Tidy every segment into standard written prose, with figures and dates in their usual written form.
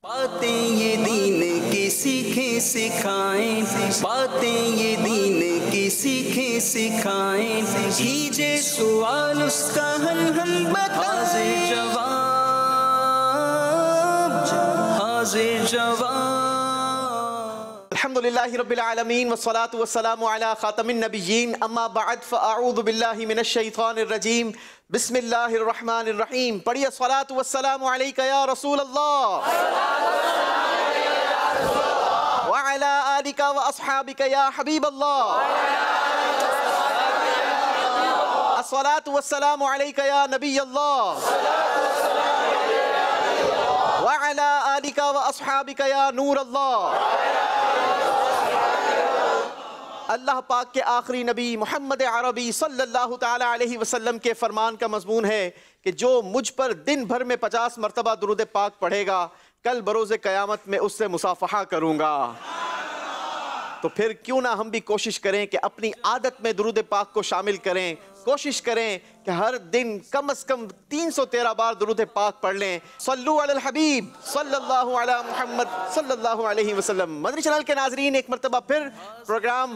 बातें ये दीन की सीखें सिखाएं, बातें ये दीन की सीखें सिखाएं, कीजिए सवाल उसका हल हम बताएं, हाजिर जवाब। अल्हम्दुलिल्लाहि रब्बिल आलमीन वस्सलातु वस्सलामु अला खातमिन नबिय्यीन अम्मा बअद फ़अऊज़ु बिल्लाहि मिनश शैतानिर रजीम बिस्मिल्लाहिर रहमानिर रहीम। पढ़िए सलातु वस्सलामु अलैका या रसूल अल्लाह व अला आलिका व अस्हाबिका या हबीब अल्लाह। अस्सलातु वस्सलामु अलैका या नबी अल्लाह व अला आलिका व अस्हाबिका या नूर अल्लाह। अल्लाह पाक के आखिरी नबी मोहम्मद अरबी सल्लल्लाहु ताला अलैहि वसल्लम के फरमान का मजमून है कि जो मुझ पर दिन भर में 50 मरतबा दुरूद पाक पढ़ेगा, कल बरोज़े क़यामत में उससे मुसाफ़हा करूँगा। तो फिर क्यों ना हम भी कोशिश करें कि अपनी आदत में दुरूद पाक को शामिल करें। कोशिश करें कि हर दिन कम से कम 313 बार दुरूद पाक पढ़ लें। सल्लु अलल हबीब सल्लल्लाहु अला मुहम्मद सल्लल्लाहु अलैहि वसल्लम। मदनी चैनल के नाजरीन, एक मरतबा फिर प्रोग्राम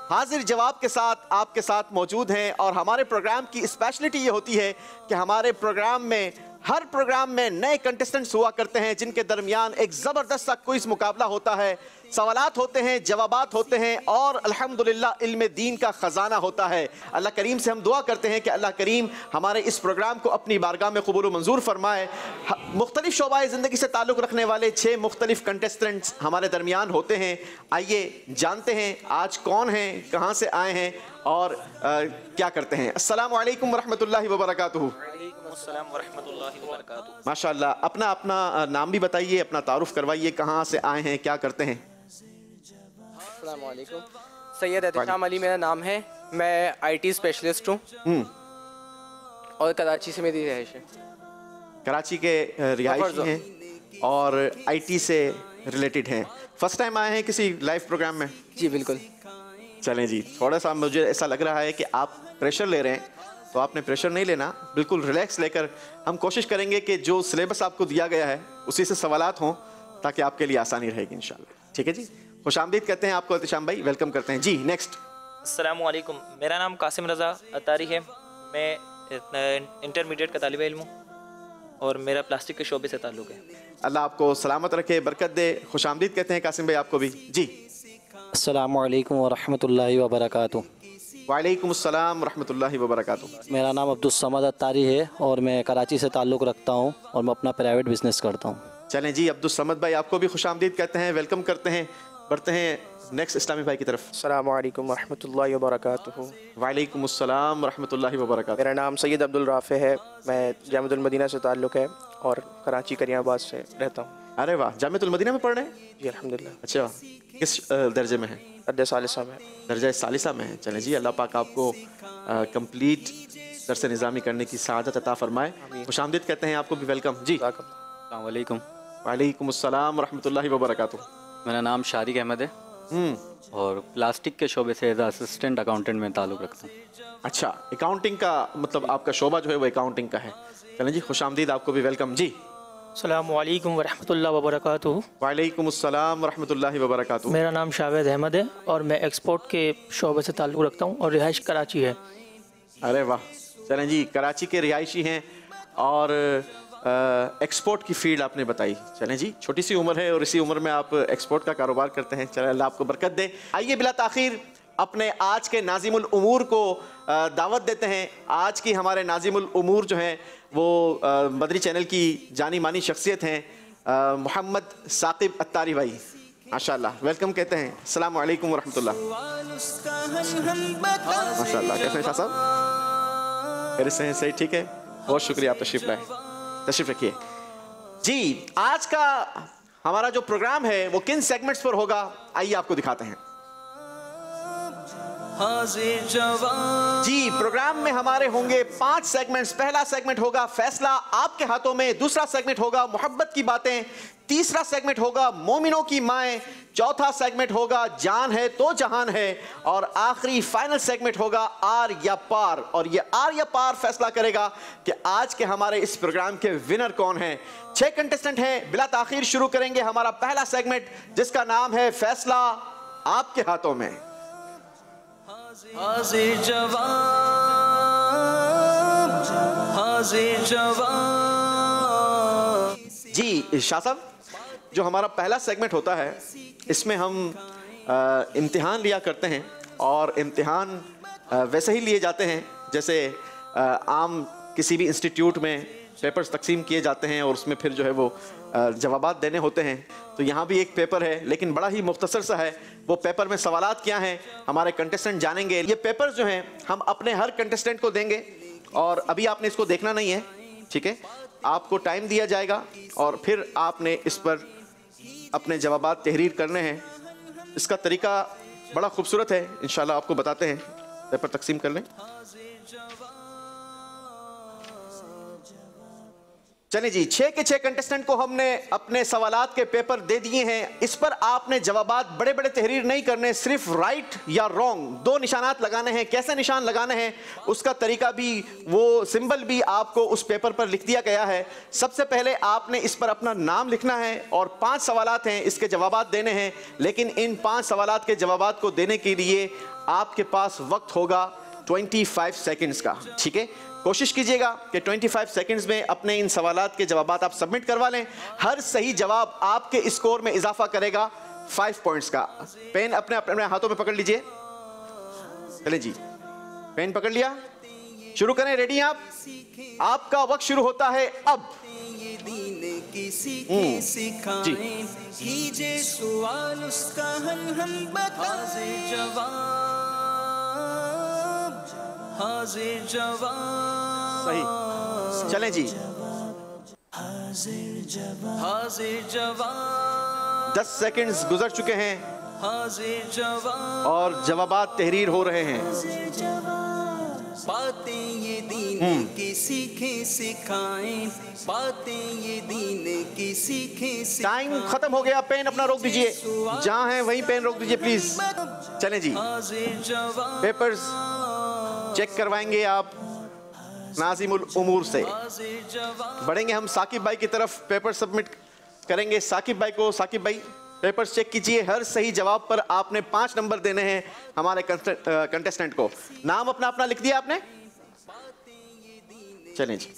हाजिर जवाब के साथ आपके साथ मौजूद हैं। और हमारे प्रोग्राम की स्पेशलिटी ये होती है कि हमारे प्रोग्राम में हर प्रोग्राम में नए कंटेस्टेंट्स हुआ करते हैं, जिनके दरमियान एक ज़बरदस्त सा क्विज़ मुकाबला होता है, सवालात होते हैं, जवाबात होते हैं और अल्हम्दुलिल्लाह इल्म दीन का ख़जाना होता है। अल्लाह करीम से हम दुआ करते हैं कि अल्लाह करीम हमारे इस प्रोग्राम को अपनी बारगाह में कबूल मंजूर फरमाए। मुख्तलिफ शोबाए ज़िंदगी से ताल्लुक़ रखने वाले 6 मुख्तलिफ कंटेस्टेंट्स हमारे दरमियान होते हैं। आइए जानते हैं आज कौन हैं, कहाँ से आए हैं और क्या करते हैं। अस्सलामु अलैकुम वरहमतुल्लाहि वबरकातुहू। अस्सलाम वरहमतुल्लाहि वबरकातुहू। माशाअल्लाह, अपना अपना नाम भी बताइए, अपना तारुफ करवाइए, कहाँ से आए हैं, क्या करते हैं। अस्सलामु अलैकुम। सैयद एहतिशाम अली मेरा नाम है, मैं आईटी स्पेशलिस्ट हूँ और कराची से मेरी रिहाइश है। कराची के रिहायशी हैं और आईटी से रिलेटेड हैं। फर्स्ट टाइम आए हैं किसी लाइव प्रोग्राम में? जी बिल्कुल। चलें जी, थोड़ा सा मुझे ऐसा लग रहा है कि आप प्रेशर ले रहे हैं, तो आपने प्रेशर नहीं लेना, बिल्कुल रिलैक्स लेकर हम कोशिश करेंगे कि जो सिलेबस आपको दिया गया है उसी से सवालात हों ताकि आपके लिए आसानी रहेगी इंशाल्लाह। ठीक है जी, खुशामदीद कहते हैं आपको एहतिशाम भाई, वेलकम करते हैं जी। नेक्स्ट। अस्सलामु अलैकुम, मेरा नाम कासिम रज़ा अतारी है, मैं इंटरमीडिएट का तालिब इल्म हूँ और मेरा प्लास्टिक के शोबे से ताल्लुक़ है। अल्लाह आपको सलामत रखे, बरकत दे। खुशामदीद कहते हैं कासिम भाई आपको भी जी। अस्सलामु अलैकुम वरहमतुल्लाहि वबरकातुहू। वालेकुम अस्सलाम रहमतुल्लाहि वबरकातुहू। मेरा नाम अब्दुल समद अत्तारी है और मैं कराची से ताल्लुक़ रखता हूँ और मैं अपना प्राइवेट बिजनेस करता हूँ। चलें जी, अब्दुल समद भाई आपको भी खुशामदीद कहते हैं, वेलकम करते हैं। बढ़ते हैं नेक्स्ट इस्लामी भाई की तरफ। अस्सलामु अलैकुम वरहमतुल्लाहि वबरकातुहू। वालेकुम अस्सलाम रहमतुल्लाहि वबरकातुहू। मेरा नाम सैयद अब्दुल राफ़े है, मैं जामिअतुल मदीना से ताल्लुक़ है और कराची करियाबाद से रहता हूँ। अरे वाह, जामिअतुल मदीना में पढ़ रहे हैं? जी अल्हम्दुलिल्लाह। अच्छा, किस दर्जे में है? दर्जा सालिसा में। दर्जा सालिसा में है। चलें जी, अल्लाह पाक आपको कंप्लीट दर्स निज़ामी करने की सआदत अता फरमाए। खुशामदीद कहते हैं आपको भी, वेलकम जी। अस्सलाम वालेकुम। वालेकुम अस्सलाम रहमतुल्लाहि वबरकातुहू। मेरा नाम शारिक अहमद है और प्लास्टिक के शोबे से एज असिस्टेंट अकाउंटेंट में ताल्लुक़ रखता हूँ। अच्छा, अकाउंटिंग का मतलब आपका शोबा जो है वो अकाउंटिंग का है। चलें जी, खुशामदीद आपको भी, वेलकम जी। अस्सलामु अलैकुम वरहमतुल्लाहि वबरकातुहू। वालेकुम अस्सलाम रहमतुल्लाहि वबरकातुहू। मेरा नाम शावेद अहमद है और मैं एक्सपोर्ट के शोबे से ताल्लुक़ रखता हूँ और रिहाइश कराची है। अरे वाह, चलें जी, कराची के रिहायशी हैं और एक्सपोर्ट की फील्ड आपने बताई। चलें जी, छोटी सी उम्र है और इसी उम्र में आप एक्सपोर्ट का कारोबार करते हैं। चलें, अल्लाह आपको बरकत दे। आइए बिला ताख़ीर अपने आज के नाज़िमुल उमूर को दावत देते हैं। आज की हमारे नाज़िमुल उमूर जो हैं वो मदनी चैनल की जानी मानी शख्सियत हैं मोहम्मद साकिब अत्तारी भाई। माशाअल्लाह, वेलकम कहते हैं। अस्सलामु अलैकुम वरहमतुल्लाह। माशाअल्लाह, कैसे हैं शाह साहब? फिर से हैं, सही, ठीक है, बहुत शुक्रिया, आप तशरीफ़ लाए, तशरीफ़ रखिए जी। आज का हमारा जो प्रोग्राम है वो किन सेगमेंट्स पर होगा, आइए आपको दिखाते हैं। हाजिर जवान। जी, प्रोग्राम में हमारे होंगे 5 सेगमेंट्स। पहला सेगमेंट होगा फैसला आपके हाथों में, दूसरा सेगमेंट होगा मोहब्बत की बातें, तीसरा सेगमेंट होगा मोमिनों की माएँ, चौथा सेगमेंट होगा जान है तो जहान है, और आखिरी फाइनल सेगमेंट होगा आर या पार। और ये आर या पार फैसला करेगा कि आज के हमारे इस प्रोग्राम के विनर कौन हैं। 6 कंटेस्टेंट हैं। बिला ताखीर शुरू करेंगे हमारा पहला सेगमेंट, जिसका नाम है फैसला आपके हाथों में। हाजिर जवान, हाजिर जवान। जी शाह साहब, जो हमारा पहला सेगमेंट होता है इसमें हम इम्तिहान लिया करते हैं, और इम्तिहान वैसे ही लिए जाते हैं जैसे आम किसी भी इंस्टीट्यूट में पेपर्स तकसीम किए जाते हैं और उसमें फिर जो है वो जवाबात देने होते हैं। तो यहाँ भी एक पेपर है, लेकिन बड़ा ही मुख्तसर सा है। वो पेपर में सवालात क्या हैं हमारे कंटेस्टेंट जानेंगे। ये पेपर जो हैं हम अपने हर कंटेस्टेंट को देंगे, और अभी आपने इसको देखना नहीं है, ठीक है? आपको टाइम दिया जाएगा और फिर आपने इस पर अपने जवाबात तहरीर करने हैं। इसका तरीका बड़ा खूबसूरत है, इंशाल्लाह आपको बताते हैं। पेपर तकसीम कर लें। चलिए जी, 6 के 6 कंटेस्टेंट को हमने अपने सवालात के पेपर दे दिए हैं। इस पर आपने जवाबात बड़े बड़े तहरीर नहीं करने, सिर्फ राइट या रॉन्ग 2 निशानात लगाने हैं। कैसे निशान लगाने हैं उसका तरीका भी, वो सिंबल भी आपको उस पेपर पर लिख दिया गया है। सबसे पहले आपने इस पर अपना नाम लिखना है, और 5 सवालात हैं, इसके जवाबात देने हैं। लेकिन इन 5 सवालात के जवाबात को देने के लिए आपके पास वक्त होगा 25 सेकेंड्स का, ठीक है? कोशिश कीजिएगा कि 25 सेकंड्स में अपने इन सवालात के जवाबात आप सबमिट करवा लें। हर सही जवाब आपके स्कोर में इजाफा करेगा 5 पॉइंट्स का। पेन अपने अपने हाथों में पकड़ लीजिए। चलें जी, पेन पकड़ लिया, शुरू करें। रेडी आप? आपका वक्त शुरू होता है अब। ये दीन की सीखें सिखाएं, कीजिए सवाल उसका हम बताएं। जवाब, हाजिर जवान। सही, चलें जी। हाजिर जवान, हाजिर जवान। 10 सेकंड्स गुजर चुके हैं हाजिर जवान, और जवाबात तहरीर हो रहे हैं। बातें ये दीन की सीखें सिखाएं, बातें ये दीन की सीखें सिखाएं। टाइम खत्म हो गया, पेन अपना रोक दीजिए। जहां हैं वहीं पेन रोक दीजिए प्लीज। चलें जी, हाजिर जवान, पेपर्स चेक करवाएंगे आप नाज़िमुल उमूर से। बढ़ेंगे हम साकिब भाई की तरफ, पेपर सबमिट करेंगे साकिब भाई को। साकिब भाई, पेपर्स चेक कीजिए। हर सही जवाब पर आपने 5 नंबर देने हैं हमारे कंटेस्टेंट को। नाम अपना अपना लिख दिया आपने? चलें जी।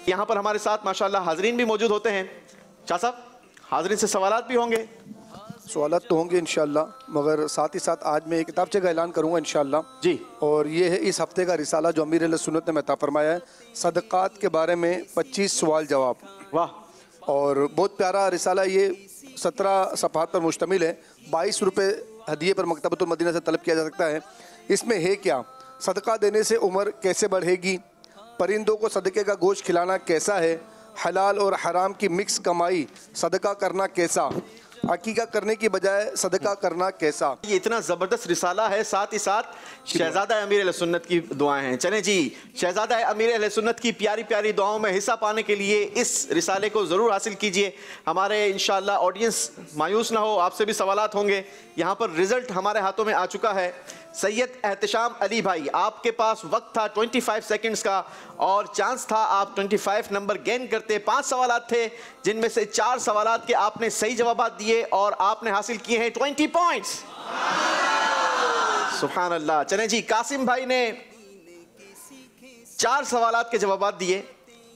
यहाँ पर हमारे साथ माशाल्लाह हाजरीन भी मौजूद होते हैं। शाह साहब, हाजरीन से सवालात भी होंगे? सवालात तो होंगे इंशाल्लाह, मगर साथ ही साथ आज मैं एक किताबचे का ऐलान करूँगा इंशाल्लाह जी। और ये है इस हफ्ते का रिसाला जो अमीर सुन्नत ने मेहता फरमाया है, सदक़ात के बारे में 25 सवाल जवाब। वाह, और बहुत प्यारा रिसाला ये 17 सफ़हात पर मुश्तमिल है। 22 रुपये हदिये पर मकतबतुल मदीना से तलब किया जा सकता है। इसमें है क्या? सदका देने से उम्र कैसे बढ़ेगी, परिंदों को सदक़े का गोश्त खिलाना कैसा है, हलाल और हराम की मिक्स कमाई सदका करना कैसा, अकीका करने की बजाय सदका करना कैसा। ये इतना ज़बरदस्त रिसाला है, साथ ही साथ शहज़ादा अमीर अहले सुन्नत की दुआएं हैं। चलें जी, शहज़ादा अमीर अहले सुन्नत की प्यारी प्यारी दुआओं में हिस्सा पाने के लिए इस रिसाले को ज़रूर हासिल कीजिए। हमारे इंशाअल्लाह ऑडियंस मायूस ना हो, आपसे भी सवालात होंगे। यहाँ पर रिज़ल्ट हमारे हाथों में आ चुका है। सैयद एहतशाम अली भाई, आपके पास वक्त था 25 सेकंड्स का और चांस था आप 25 नंबर गेन करते। 5 सवालात थे, जिनमें से 4 सवालात के आपने सही जवाब दिए और आपने हासिल किए हैं 20 पॉइंट्स। सुभान अल्लाह। चलें जी, कासिम भाई ने 4 सवालात के जवाब दिए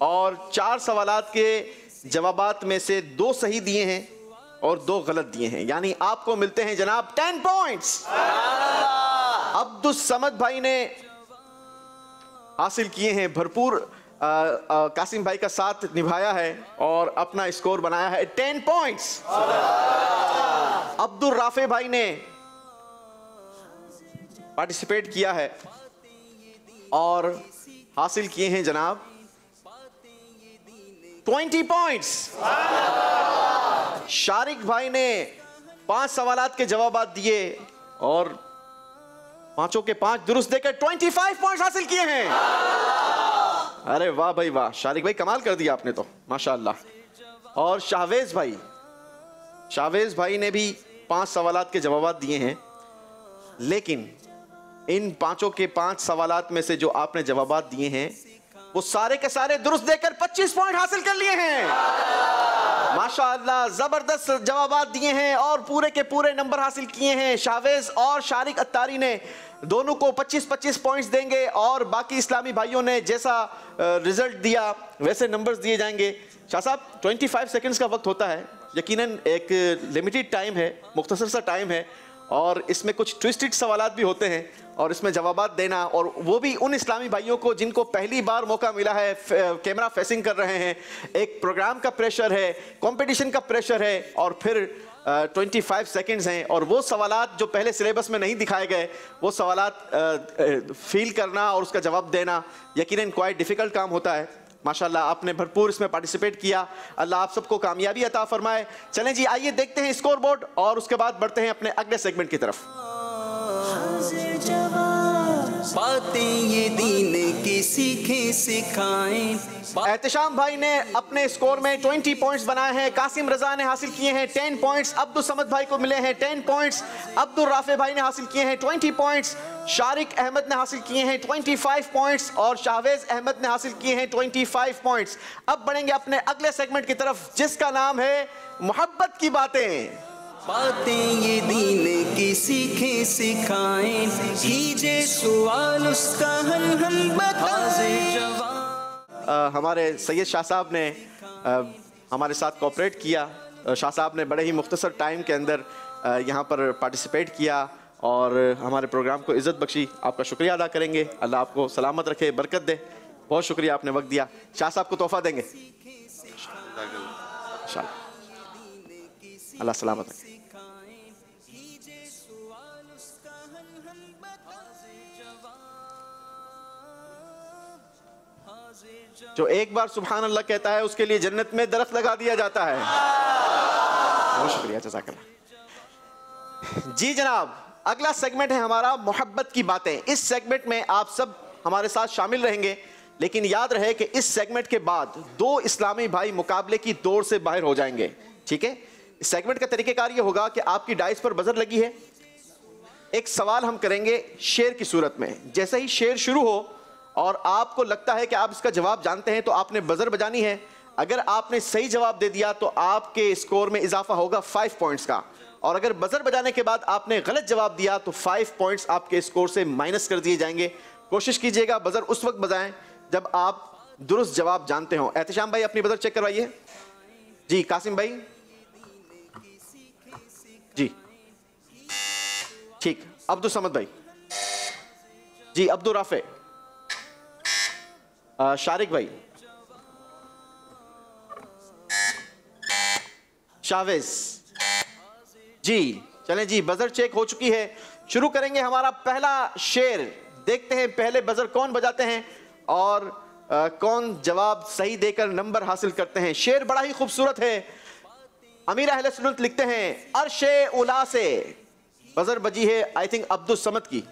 और 4 सवालात के जवाबात में से 2 सही दिए हैं और 2 गलत दिए हैं, यानी आपको मिलते हैं जनाब 10 पॉइंट्स। अब्दुल समद भाई ने हासिल किए हैं भरपूर, कासिम भाई का साथ निभाया है और अपना स्कोर बनाया है 10 पॉइंट्स। अब्दुल राफे भाई ने पार्टिसिपेट किया है और हासिल किए हैं जनाब 20 पॉइंट्स। शारिक भाई ने 5 सवालात के जवाब दिए और पांचों के 5 दुरुस्त देकर 25 पॉइंट्स हासिल किए हैं। अरे वाह भाई वाह, शारिक भाई कमाल कर दिया आपने तो, माशाअल्लाह। और शाहवेज भाई ने भी 5 सवालात के जवाब दिए हैं, लेकिन इन पांचों के 5 सवालात में से जो आपने जवाब दिए हैं वो सारे के सारे दुरुस्त देकर 25 पॉइंट हासिल कर लिए हैं। माशाअल्लाह, जबरदस्त जवाब दिए हैं और पूरे के पूरे नंबर हासिल किए हैं। शाहवेज और शारिक अत्तारी ने दोनों को 25-25 पॉइंट्स देंगे और बाकी इस्लामी भाइयों ने जैसा रिजल्ट दिया वैसे नंबर्स दिए जाएंगे। शाह साहब, 25 सेकंड्स का वक्त होता है, यकीनन एक लिमिटेड टाइम है, मुख्तसर सा टाइम है और इसमें कुछ ट्विस्टेड सवालात भी होते हैं और इसमें जवाबात देना, और वो भी उन इस्लामी भाइयों को जिनको पहली बार मौका मिला है, कैमरा फेसिंग कर रहे हैं, एक प्रोग्राम का प्रेशर है, कंपटीशन का प्रेशर है और फिर 25 सेकंड्स हैं और वो सवालात जो पहले सिलेबस में नहीं दिखाए गए वो सवालात फील करना और उसका जवाब देना यकीनन क्वाइट डिफ़िकल्ट काम होता है। माशाल्लाह, आपने भरपूर इसमें पार्टिसिपेट किया, अल्लाह आप सबको कामयाबी अता फरमाए। चलें जी, आइए देखते हैं स्कोर बोर्ड और उसके बाद बढ़ते हैं अपने अगले सेगमेंट की तरफ। बातें ये दीन की सीखें सिखाएं। एहतशाम भाई ने अपने स्कोर में 20 पॉइंट्स बनाए हैं, कासिम रजा ने हासिल किए हैं 10 पॉइंट्स, अब्दुल समद भाई को मिले हैं 10 पॉइंट्स, अब्दुल राफे भाई ने हासिल किए हैं 20 पॉइंट्स, शारिक अहमद ने हासिल किए हैं 25 पॉइंट्स और शाहवेज अहमद ने हासिल किए हैं 25 पॉइंट्स। अब बढ़ेंगे अपने अगले सेगमेंट की तरफ जिसका नाम है मोहब्बत की बातें। बातें ये दीन की सीखें सिखाएं, कीजिए सवाल उसका हल हम बताएं। हमारे सैयद शाह साहब ने हमारे साथ कोऑपरेट किया। शाह साहब ने बड़े ही मुख्तसर टाइम के अंदर यहाँ पर पार्टिसिपेट किया और हमारे प्रोग्राम को इज़्ज़त बख्शी। आपका शुक्रिया अदा करेंगे, अल्लाह आपको सलामत रखे, बरकत दे। बहुत शुक्रिया, आपने वक्त दिया। शाह साहब को तोहफा देंगे, अल्लाह सलामत रखे। जो एक बार सुभान अल्लाह कहता है उसके लिए जन्नत में दरख्त लगा दिया जाता है। बहुत शुक्रिया, जज़ाकल्लाह। जी जनाब, अगला सेगमेंट है हमारा मोहब्बत की बातें। इस सेगमेंट में आप सब हमारे साथ शामिल रहेंगे, लेकिन याद रहे कि इस सेगमेंट के बाद 2 इस्लामी भाई मुकाबले की दौड़ से बाहर हो जाएंगे। ठीक है, इस सेगमेंट का तरीक़ेकार ये होगा कि आपकी डाइस पर बजर लगी है, एक सवाल हम करेंगे शेर की सूरत में। जैसे ही शेर शुरू हो और आपको लगता है कि आप इसका जवाब जानते हैं तो आपने बजर बजानी है। अगर आपने सही जवाब दे दिया तो आपके स्कोर में इजाफा होगा 5 पॉइंट्स का, और अगर बजर बजाने के बाद आपने गलत जवाब दिया तो 5 पॉइंट्स आपके स्कोर से माइनस कर दिए जाएंगे। कोशिश कीजिएगा बजर उस वक्त बजाएं जब आप दुरुस्त जवाब जानते हो। एहतशाम भाई अपनी बजर चेक करवाइए। जी कासिम भाई, जी ठीक। अब्दुल समद भाई, जी अब्दुल राफे, शारिक भाई, शाहवेज जी। चलें जी, बजर चेक हो चुकी है। शुरू करेंगे हमारा पहला शेर। देखते हैं पहले बजर कौन बजाते हैं और कौन जवाब सही देकर नंबर हासिल करते हैं। शेर बड़ा ही खूबसूरत है। अमीर अहले सुन्नत लिखते हैं, अर्शे उला से बजर बजी है आई थिंक अब्दुल समद की।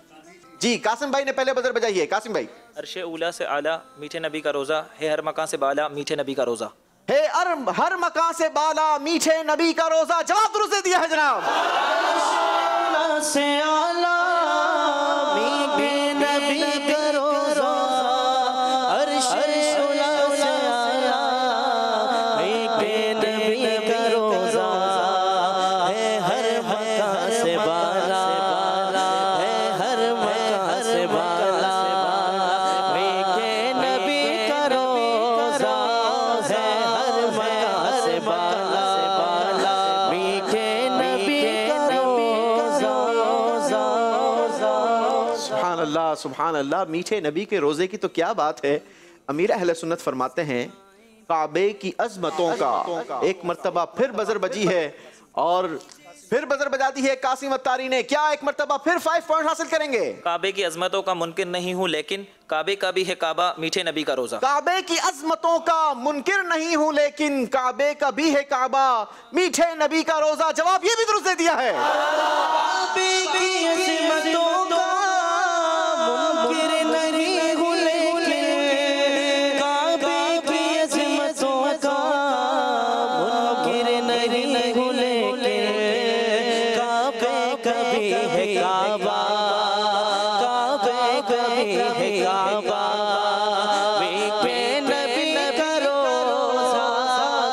जी कासिम भाई ने पहले बजर बजाई है। कासिम भाई, अर्शे उला से आला मीठे नबी का रोज़ा है, हर मकान से बाला मीठे नबी का रोज़ा है, हर मकान से बाला मीठे नबी का रोज़ा। जवाब दुरुस्त दे दिया है जनाब। से आला मीठे नबी का रोज़ा, अर्शे उला से आला मीठे नबी का रोज़ा है, हर मकान से बाला है, हर मकान से बाला मीठे नबी का रोज़ा है, हर मकान से बाला मीठे नबी का रोज़ा। सुभान अल्लाह, सुभान अल्लाह। मीठे नबी के रोज़े की तो क्या बात है। अमीर अहले सुन्नत फरमाते हैं, काबे की अज़मतों का एक मर्तबा फिर बजर बजी है और फिर बजर बजा दी है कासिम अत्तारी ने, क्या एक मर्तबा फिर 5 पॉइंट हासिल करेंगे? काबे की अजमतों का मुनकिर नहीं हूँ, लेकिन काबे का भी है काबा, मीठे नबी का रोजा। काबे की अजमतों का मुनकिर नहीं हूं, लेकिन काबे का भी है काबा, मीठे नबी का रोजा। जवाब ये भी दुरुस्त दे दिया है। काबे की अजमतों का मुनकिर नहीं हूं, लेकिन काबे की अजमतों का मुनकिर नहीं हूं, लेकिन काबे का भी है काबा, काबे का भी है काबा, मीठे नबी का रोजा,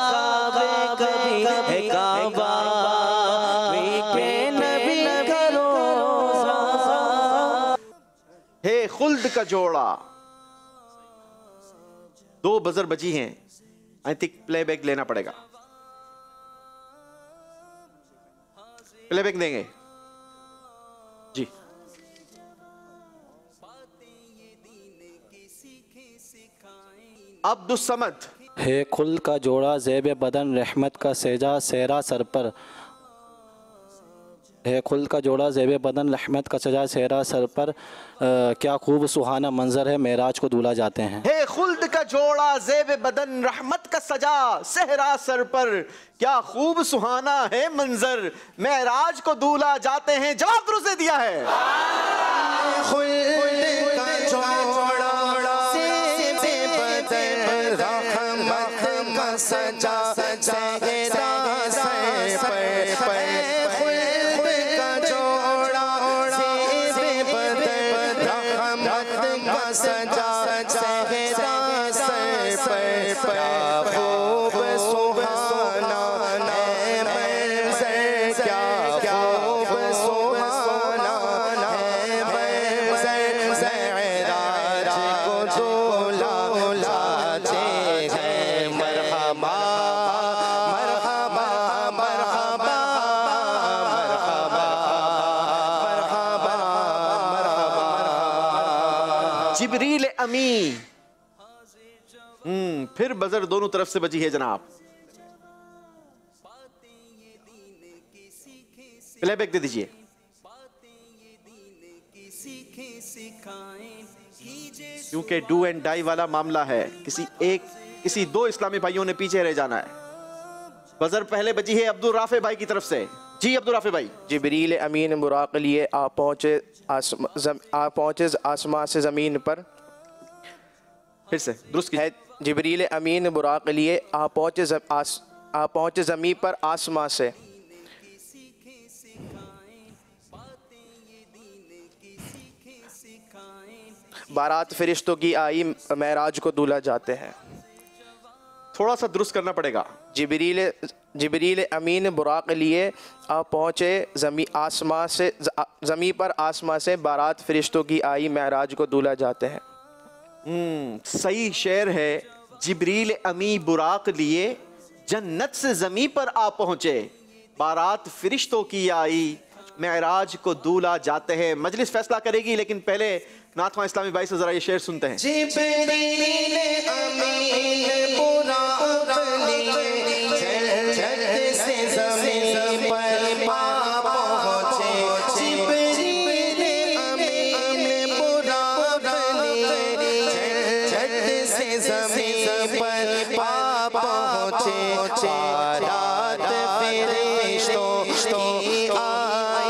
काबे का भी है काबा, मीठे नबी का रोजा। हे खुल्द का जोड़ा, 2 बजर बजी हैं। आई थिंक प्लेबैक लेना पड़ेगा। प्लेबैक देंगे जी। अब्दुस समद। है खुल्द का जोड़ा ज़ेब बदन रहमत का सेजा सेहरा सर पर, है खुल्द का जोड़ा ज़ेब बदन रहमत का सजा सेहरा सर पर, क्या खूब सुहाना मंजर है मेराज को दूल्हा जाते हैं। हे खुल्द का जोड़ा ज़ेब बदन रहमत का सजा सेहरा सर पर, क्या खूब सुहाना है मंजर मेराज को दूल्हा जाते हैं। जवाब दुरुस्त दे दिया है। खुल्द का जोड़ा ज़ेब बदन रहमत का सजा सेहरा सर पर, खुल्द का जोड़ा ज़ेब बदन रहमत का सजा सेहरा सर पर, खूब सुहाना है मंजर, क्या खूब सुहाना है मंजर, मेराज को दूल्हा जाते हैं। मरहबा मरहबा मरहबा मरहबा मरहबा मरहबा। जिब्रील अमी। फिर बजर दोनों तरफ से बजी है जनाब। प्लेबैक दे दीजिए। क्योंकि डू एंड डाई वाला मामला है, किसी 2 इस्लामी भाइयों ने पीछे रह जाना है। बजर पहले बजी है अब्दुल राफे भाई की तरफ से। जी अब्दुल राफे भाई। जिब्रील अमीन बुराक लिए आप पहुँचे आसमां से ज़मीन पर। फिर से दुरुस्त है जिब्रील अमीन बुराक लिए आप पहुँचे ज़मीन पर आसमां से। बारात फरिश्तों की आई मेराज को दूल्हा जाते हैं। थोड़ा सा दुरुस्त करना पड़ेगा। जिब्रील अमीन बुराक लिए आप पहुँचे ज़मीन पर आसमां से, बारात फरिश्तों की आई मेराज को दूल्हा जाते हैं। सही शेर है। जिब्रील अमी बुराक लिए जन्नत से जमी पर आ पहुंचे, बारात फरिश्तों की आई मेराज को दूल्हा जाते हैं। मजलिस फैसला करेगी, लेकिन पहले नाथवा इस्लामी भाई से जरा ये शेर सुनते हैं। जिब्रील अमीन बुराक लिए जन्नत से ज़मीन पर आ पहुंचे, जिब्रील अमीन बुराक लिए जन्नत से ज़मीन पर आ पहुंचे, बारात फरिश्तों की आई,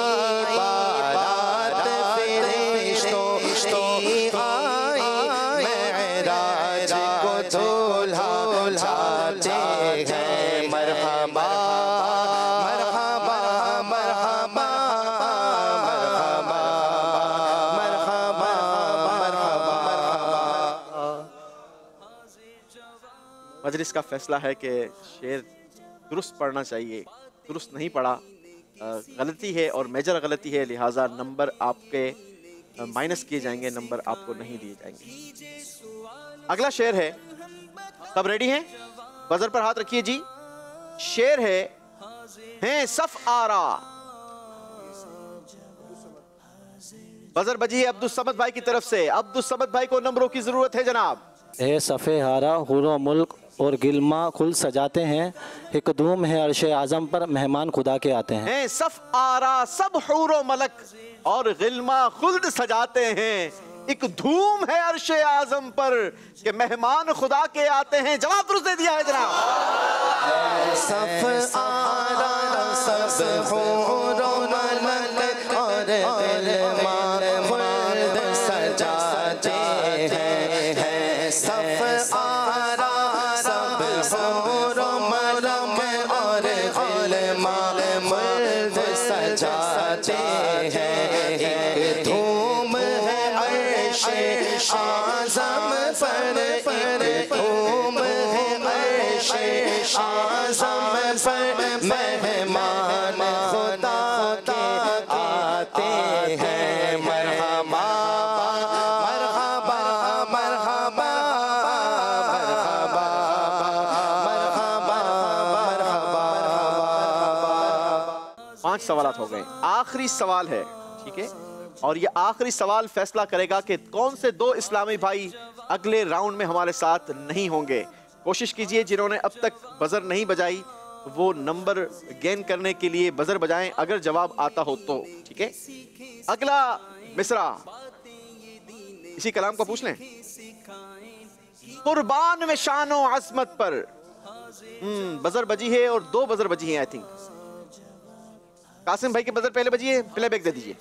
बारात फरिश्तों की आई, मेराज को दूल्हा जाते हैं। मरहबा मरहबा मरहबा मरहबा मरहबा मरहबा। मजलिस का फैसला है कि शेर दुरुस्त पढ़ना चाहिए। दुरुस्त नहीं पढ़ा, गलती है और मेजर गलती है, लिहाजा नंबर आपके माइनस किए जाएंगे, नंबर आपको नहीं दिए जाएंगे। अगला शेर है, सब रेडी हैं? बजर पर हाथ रखिए जी। शेर है सफ आरा। बजर बजी है अब्दुल समद भाई की तरफ से। अब्दुल समद भाई को नंबरों की जरूरत है जनाब। ए सफ़े हारा हुरो मुल्क और गिलमा खुल सजाते हैं। एक धूम है अर्श आज़म पर, मेहमान खुदा के आते हैं। सफ आरा सब हूरो मलक और गिलमा खुल्द सजाते हैं। एक धूम है अर्श आज़म पर कि मेहमान खुदा के आते हैं। जवाब दुरुस्त दे दिया है जनाब। सफ आरा सब हूरो मलक और गिलमा खुल्द सजाते हैं। सफ आरा सब हूरो मलक और गिलमा खुल्द सजाते हैं। एक धूम है अर्श आज़म पर, धूम है अर्श आज़म पर, मेहमान खुदा के आते हैं। मरहबा मरहबा मरहबा मरहबा मरहबा मरहबा। 5 सवाल हो गए, आखिरी सवाल है, ठीक है, और ये आखिरी सवाल फैसला करेगा कि कौन से 2 इस्लामी भाई अगले राउंड में हमारे साथ नहीं होंगे। कोशिश कीजिए जिन्होंने अब तक बजर नहीं बजाई वो नंबर गेन करने के लिए बजर बजाएं अगर जवाब आता हो तो, ठीक है। अगला मिसरा इसी कलाम को पूछ लें। कुर्बान में शानो अज़मत पर, बजर बजी है और 2 बजर बजी हैं आई थिंक। कासिम भाई के बजर पहले बजी है, प्ले बैक दे दीजिए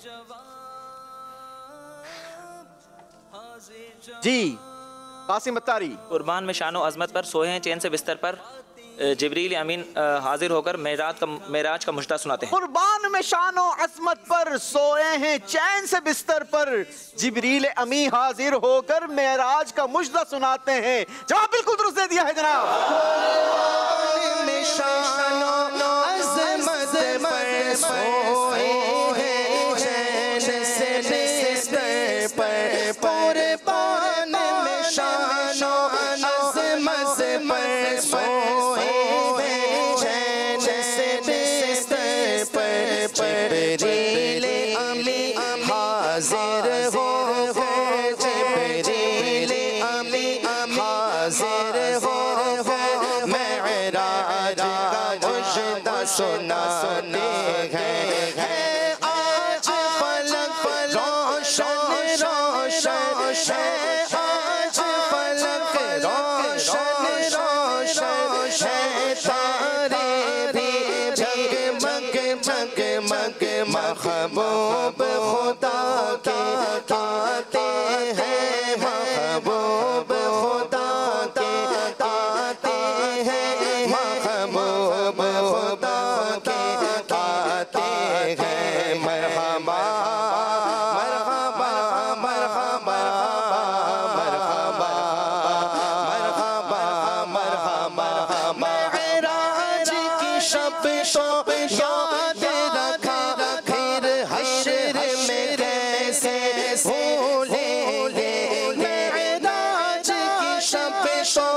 जी। कासिम अत्तारी। कुर्बान में शानो अज़मत पर, सोए हैं चैन से बिस्तर पर, जिब्रील अमीन हाजिर होकर मेराज का मुजदा सुनाते हैं। कुर्बान में शानो अज़मत पर, सोए हैं चैन से बिस्तर पर, जिब्रील अमीन हाजिर होकर मेराज का मुजदा सुनाते हैं। जवाब बिल्कुल दुरुस्त दे दिया है जनाब। कुर्बान में शानो अज़मत पर, सोए हैं चैन से बिस्तर पर, कुर्बान में शानो अज़मत पर, सोए हैं चैन से बिस्तर पर, जिब्रील अमीन हाजिर होकर, जिब्रील अमीन हाजिर होकर मेराज का मुजदा सुनाते हैं। आज फलक रोशन रोशन है, आज फलक रोशन रोशन है, तारे भी जगमग जगमग महबूब खुदा के आते हैं। महबूब खुदा के आते हैं। महबूब खुदा के आते हैं। मरहबा मरहबा मरहबा मरहबा मरहबा मरहबा। मेराज की शब तो याद रखा, फिर हश्र में कैसे भूले। मेराज की शब तो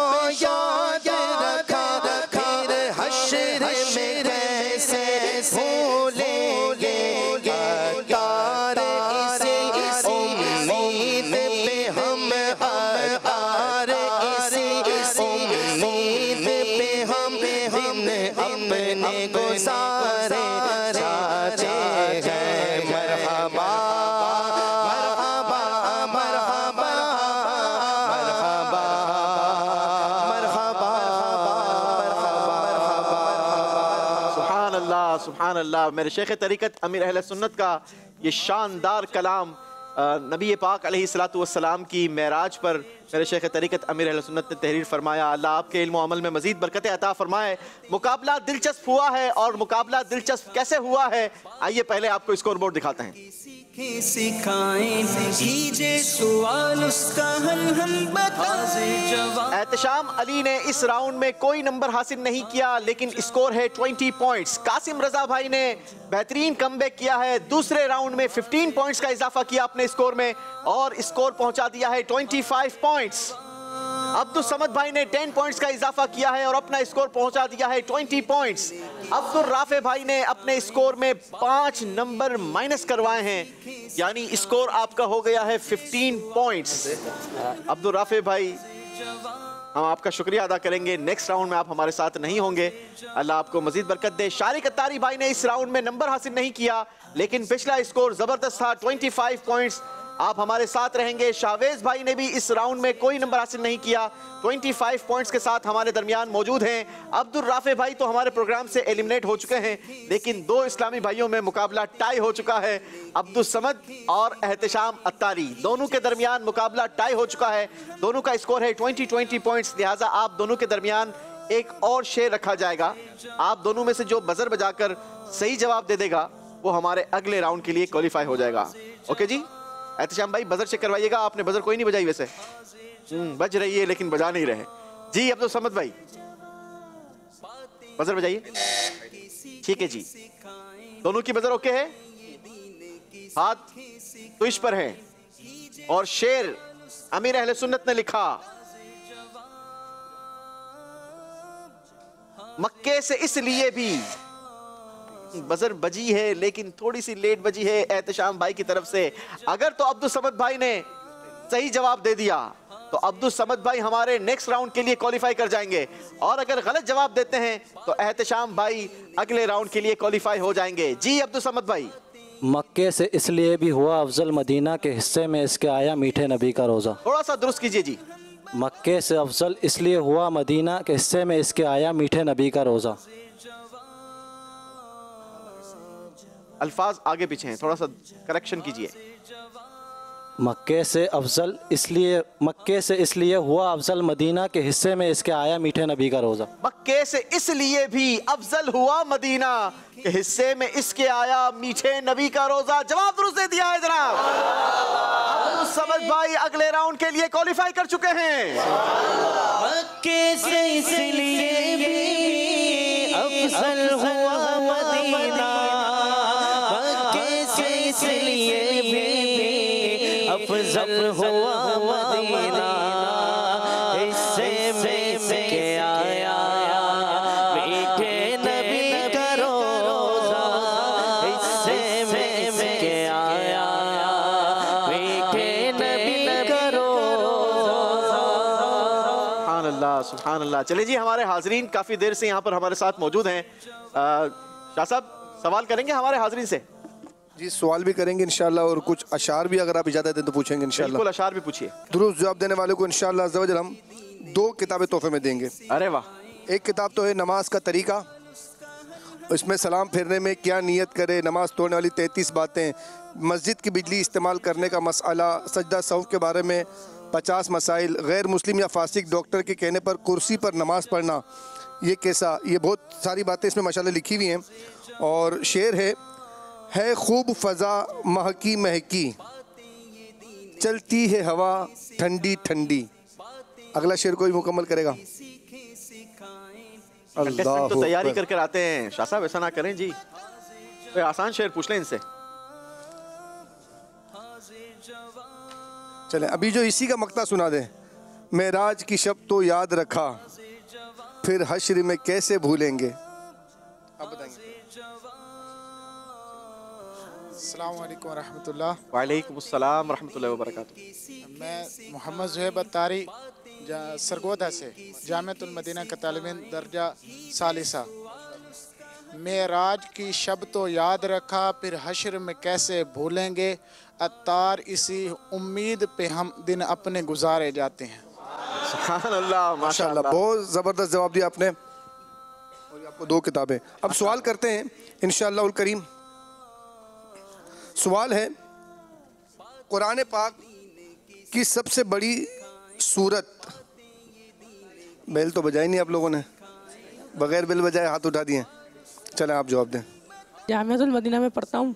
याद रखा, फिर हश्र में कैसे भूले। तार इसी उम्मीद पे हम आर, इसी उम्मीद पे हम दिन अपने गुजारे जाते हैं। मरहबा मरहबा मरहबा मरहबा मरहबा मरहबा। सुभान अल्लाह सुभान अल्लाह। मेरे शेख तरीक़त अमीर अहले सुन्नत का ये शानदार कलाम नबी पाक अलैहिस्सलातु वस्सलाम की मेराज पर मेरे शेख तरीक़त अमीर अहले सुन्नत ने तहरीर फरमाया। अल्लाह आपके इल्म व अमल में मज़ीद बरकत अता फरमाए। मुकाबला दिलचस्प हुआ है और मुकाबला दिलचस्प कैसे हुआ है आइए पहले आपको स्कोर बोर्ड दिखाते हैं। सिखाएं कीजिए सवाल उसका हल हम बताएं जवाब। एहतशाम अली ने इस राउंड में कोई नंबर हासिल नहीं किया लेकिन स्कोर है 20 पॉइंट्स। कासिम रजा भाई ने बेहतरीन कमबैक किया है, दूसरे राउंड में 15 पॉइंट्स का इजाफा किया अपने स्कोर में और स्कोर पहुंचा दिया है 25 पॉइंट्स। अब्दुल समद भाई ने 10 पॉइंट्स का इजाफा किया है और अपना स्कोर पहुंचा दिया है 20 पॉइंट्स। अब्दुल राफे भाई ने अपने स्कोर में 5 नंबर माइनस करवाए हैं यानी स्कोर आपका हो गया है 15 पॉइंट्स। अब्दुल राफे भाई हम आपका शुक्रिया अदा करेंगे। नेक्स्ट राउंड में आप हमारे साथ नहीं होंगे, अल्लाह आपको मजीद बरकत दे। शारिक अत्तारी भाई ने इस राउंड में नंबर हासिल नहीं किया, लेकिन पिछला स्कोर जबरदस्त था, 25 पॉइंट्स। आप हमारे साथ रहेंगे। शावेज भाई ने भी इस राउंड में कोई नंबर हासिल नहीं किया, 25 पॉइंट्स के साथ हमारे दरमियान मौजूद हैं। अब्दुल राफे भाई तो हमारे प्रोग्राम से एलिमिनेट हो चुके हैं, लेकिन दो इस्लामी भाइयों में मुकाबला टाई हो चुका है। अब्दुल समद और एहतशाम अत्तारी दोनों के दरमियान मुकाबला टाई हो चुका है। दोनों का स्कोर है 20 पॉइंट्स। लिहाजा आप दोनों के दरमियान एक और शेर रखा जाएगा। आप दोनों में से जो बजर बजाकर सही जवाब दे देगा वो हमारे अगले राउंड के लिए क्वालिफाई हो जाएगा। ओके जी, एहतशाम भाई बजर चेक करवाइएगा। आपने बजर कोई नहीं बजाई वैसे, बज रही है लेकिन बजा नहीं रहे जी। अब्दुल समद भाई बजर बजाइए। ठीक है जी, दोनों की बजर ओके है, हाथ ट्विच पर है। और शेर अमीर अहले सुन्नत ने लिखा, मक्के से इसलिए भी बजर बजी है लेकिन थोड़ी सी लेट बजी है एहतशाम भाई की तरफ से। अगर तो अब्दुल समद भाई ने सही जवाब दे दिया तो अब्दुल समद भाई हमारे नेक्स्ट राउंड के लिए क्वालिफाई कर जाएंगे, और अगर गलत जवाब देते हैं तो एहतशाम भाई अगले राउंड के लिए क्वालिफाई हो जाएंगे। जी अब्दुल समद भाई। मक्के से इसलिए भी हुआ अफजल, मदीना के हिस्से में इसके आया मीठे नबी का रोज़ा। थोड़ा सा दुरुस्त कीजिए जी। मक्के से अफजल इसलिए हुआ मदीना के हिस्से में इसके आया मीठे नबी का रोज़ा। अल्फाज आगे पीछे हैं, थोड़ा सा करेक्शन कीजिए। मक्के से इसलिए हुआ अफजल, मदीना के हिस्से में इसके आया मीठे नबी का रोज़ा। मक्के से इसलिए भी अफजल हुआ मदीना के हिस्से में इसके आया मीठे नबी का रोज़ा। जवाब दुरुस्त दे दिया है जनाब। अब्दुल समद भाई अगले राउंड के लिए क्वालिफाई कर चुके हैं। मक्के से इसलिए भी अफजल हुआ मदीना, मक्के से इसलिए भी अफजल हुआ मदीना, हिस्से में इसके आया मीठे नबी का रोज़ा, हिस्से में इसके आया मीठे नबी का रोज़ा। सुभान अल्लाह, सुभान अल्लाह। चले जी, हमारे हाजरीन काफ़ी देर से यहाँ पर हमारे साथ मौजूद हैं। शाह साहब सवाल करेंगे हमारे हाजरीन से? जी सवाल भी करेंगे इंशाल्लाह, और कुछ अशार भी अगर आप इजाज़त दें तो पूछेंगे इंशाल्लाह। बिल्कुल, अशार भी पूछिए। दुरुस्त जवाब देने वाले को इंशाल्लाह अज़्ज़ व जल हम 2 किताबें तोहफे में देंगे। अरे वाह। एक किताब तो है नमाज का तरीका, इसमें सलाम फेरने में क्या नियत करे, नमाज तोड़ने वाली 33 बातें, मस्जिद की बिजली इस्तेमाल करने का मसला, सजदा सौफ के बारे में 50 मसाइल, गैर मुस्लिम या फासिक डॉक्टर के कहने पर कुर्सी पर नमाज पढ़ना ये कैसा, ये बहुत सारी बातें इसमें माशाल्लाह लिखी हुई हैं। और शेर है खूब फ़ज़ा महकी महकी, चलती है हवा ठंडी ठंडी। अगला शेर कोई मुकम्मल करेगा? कंटेस्टेंट तो तैयारी करके आते हैं, शाह साहब ऐसा ना करें जी, कोई आसान शेर पूछ लें इनसे। चलें अभी जो इसी का मक्ता सुना दे। मेराज की शब तो याद रखा, फिर हश्र में कैसे भूलेंगे। आप बताएंगे। अस्सलाम वालेकुम रहमतुल्लाह। वालेकुम अस्सलाम रहमतुल्लाहि व बरकातुहू। मैं मोहम्मद ज़ुहैब अत्तारी सरगोदा से जामिअतुल मदीना का तालिब दर्जा सालिसा। मेराज की शब तो याद रखा, फिर हश्र में कैसे भूलेंगे, अत्तार इसी उम्मीद पे हम दिन अपने गुजारे जाते हैं। सुभान अल्लाह, माशाअल्लाह, बहुत ज़बरदस्त जवाब दिया आपने। और आपको 2 किताबें। अब सवाल करते हैं इंशाअल्लाह उल करीम। सवाल है, कुरान पाक की सबसे बड़ी सूरत, बेल तो बजाई नहीं आप लोगों ने, बगैर बेल बजाए हाथ उठा दिए। चलें आप जवाब दें। जामिअतुल मदीना में पढ़ता हूँ।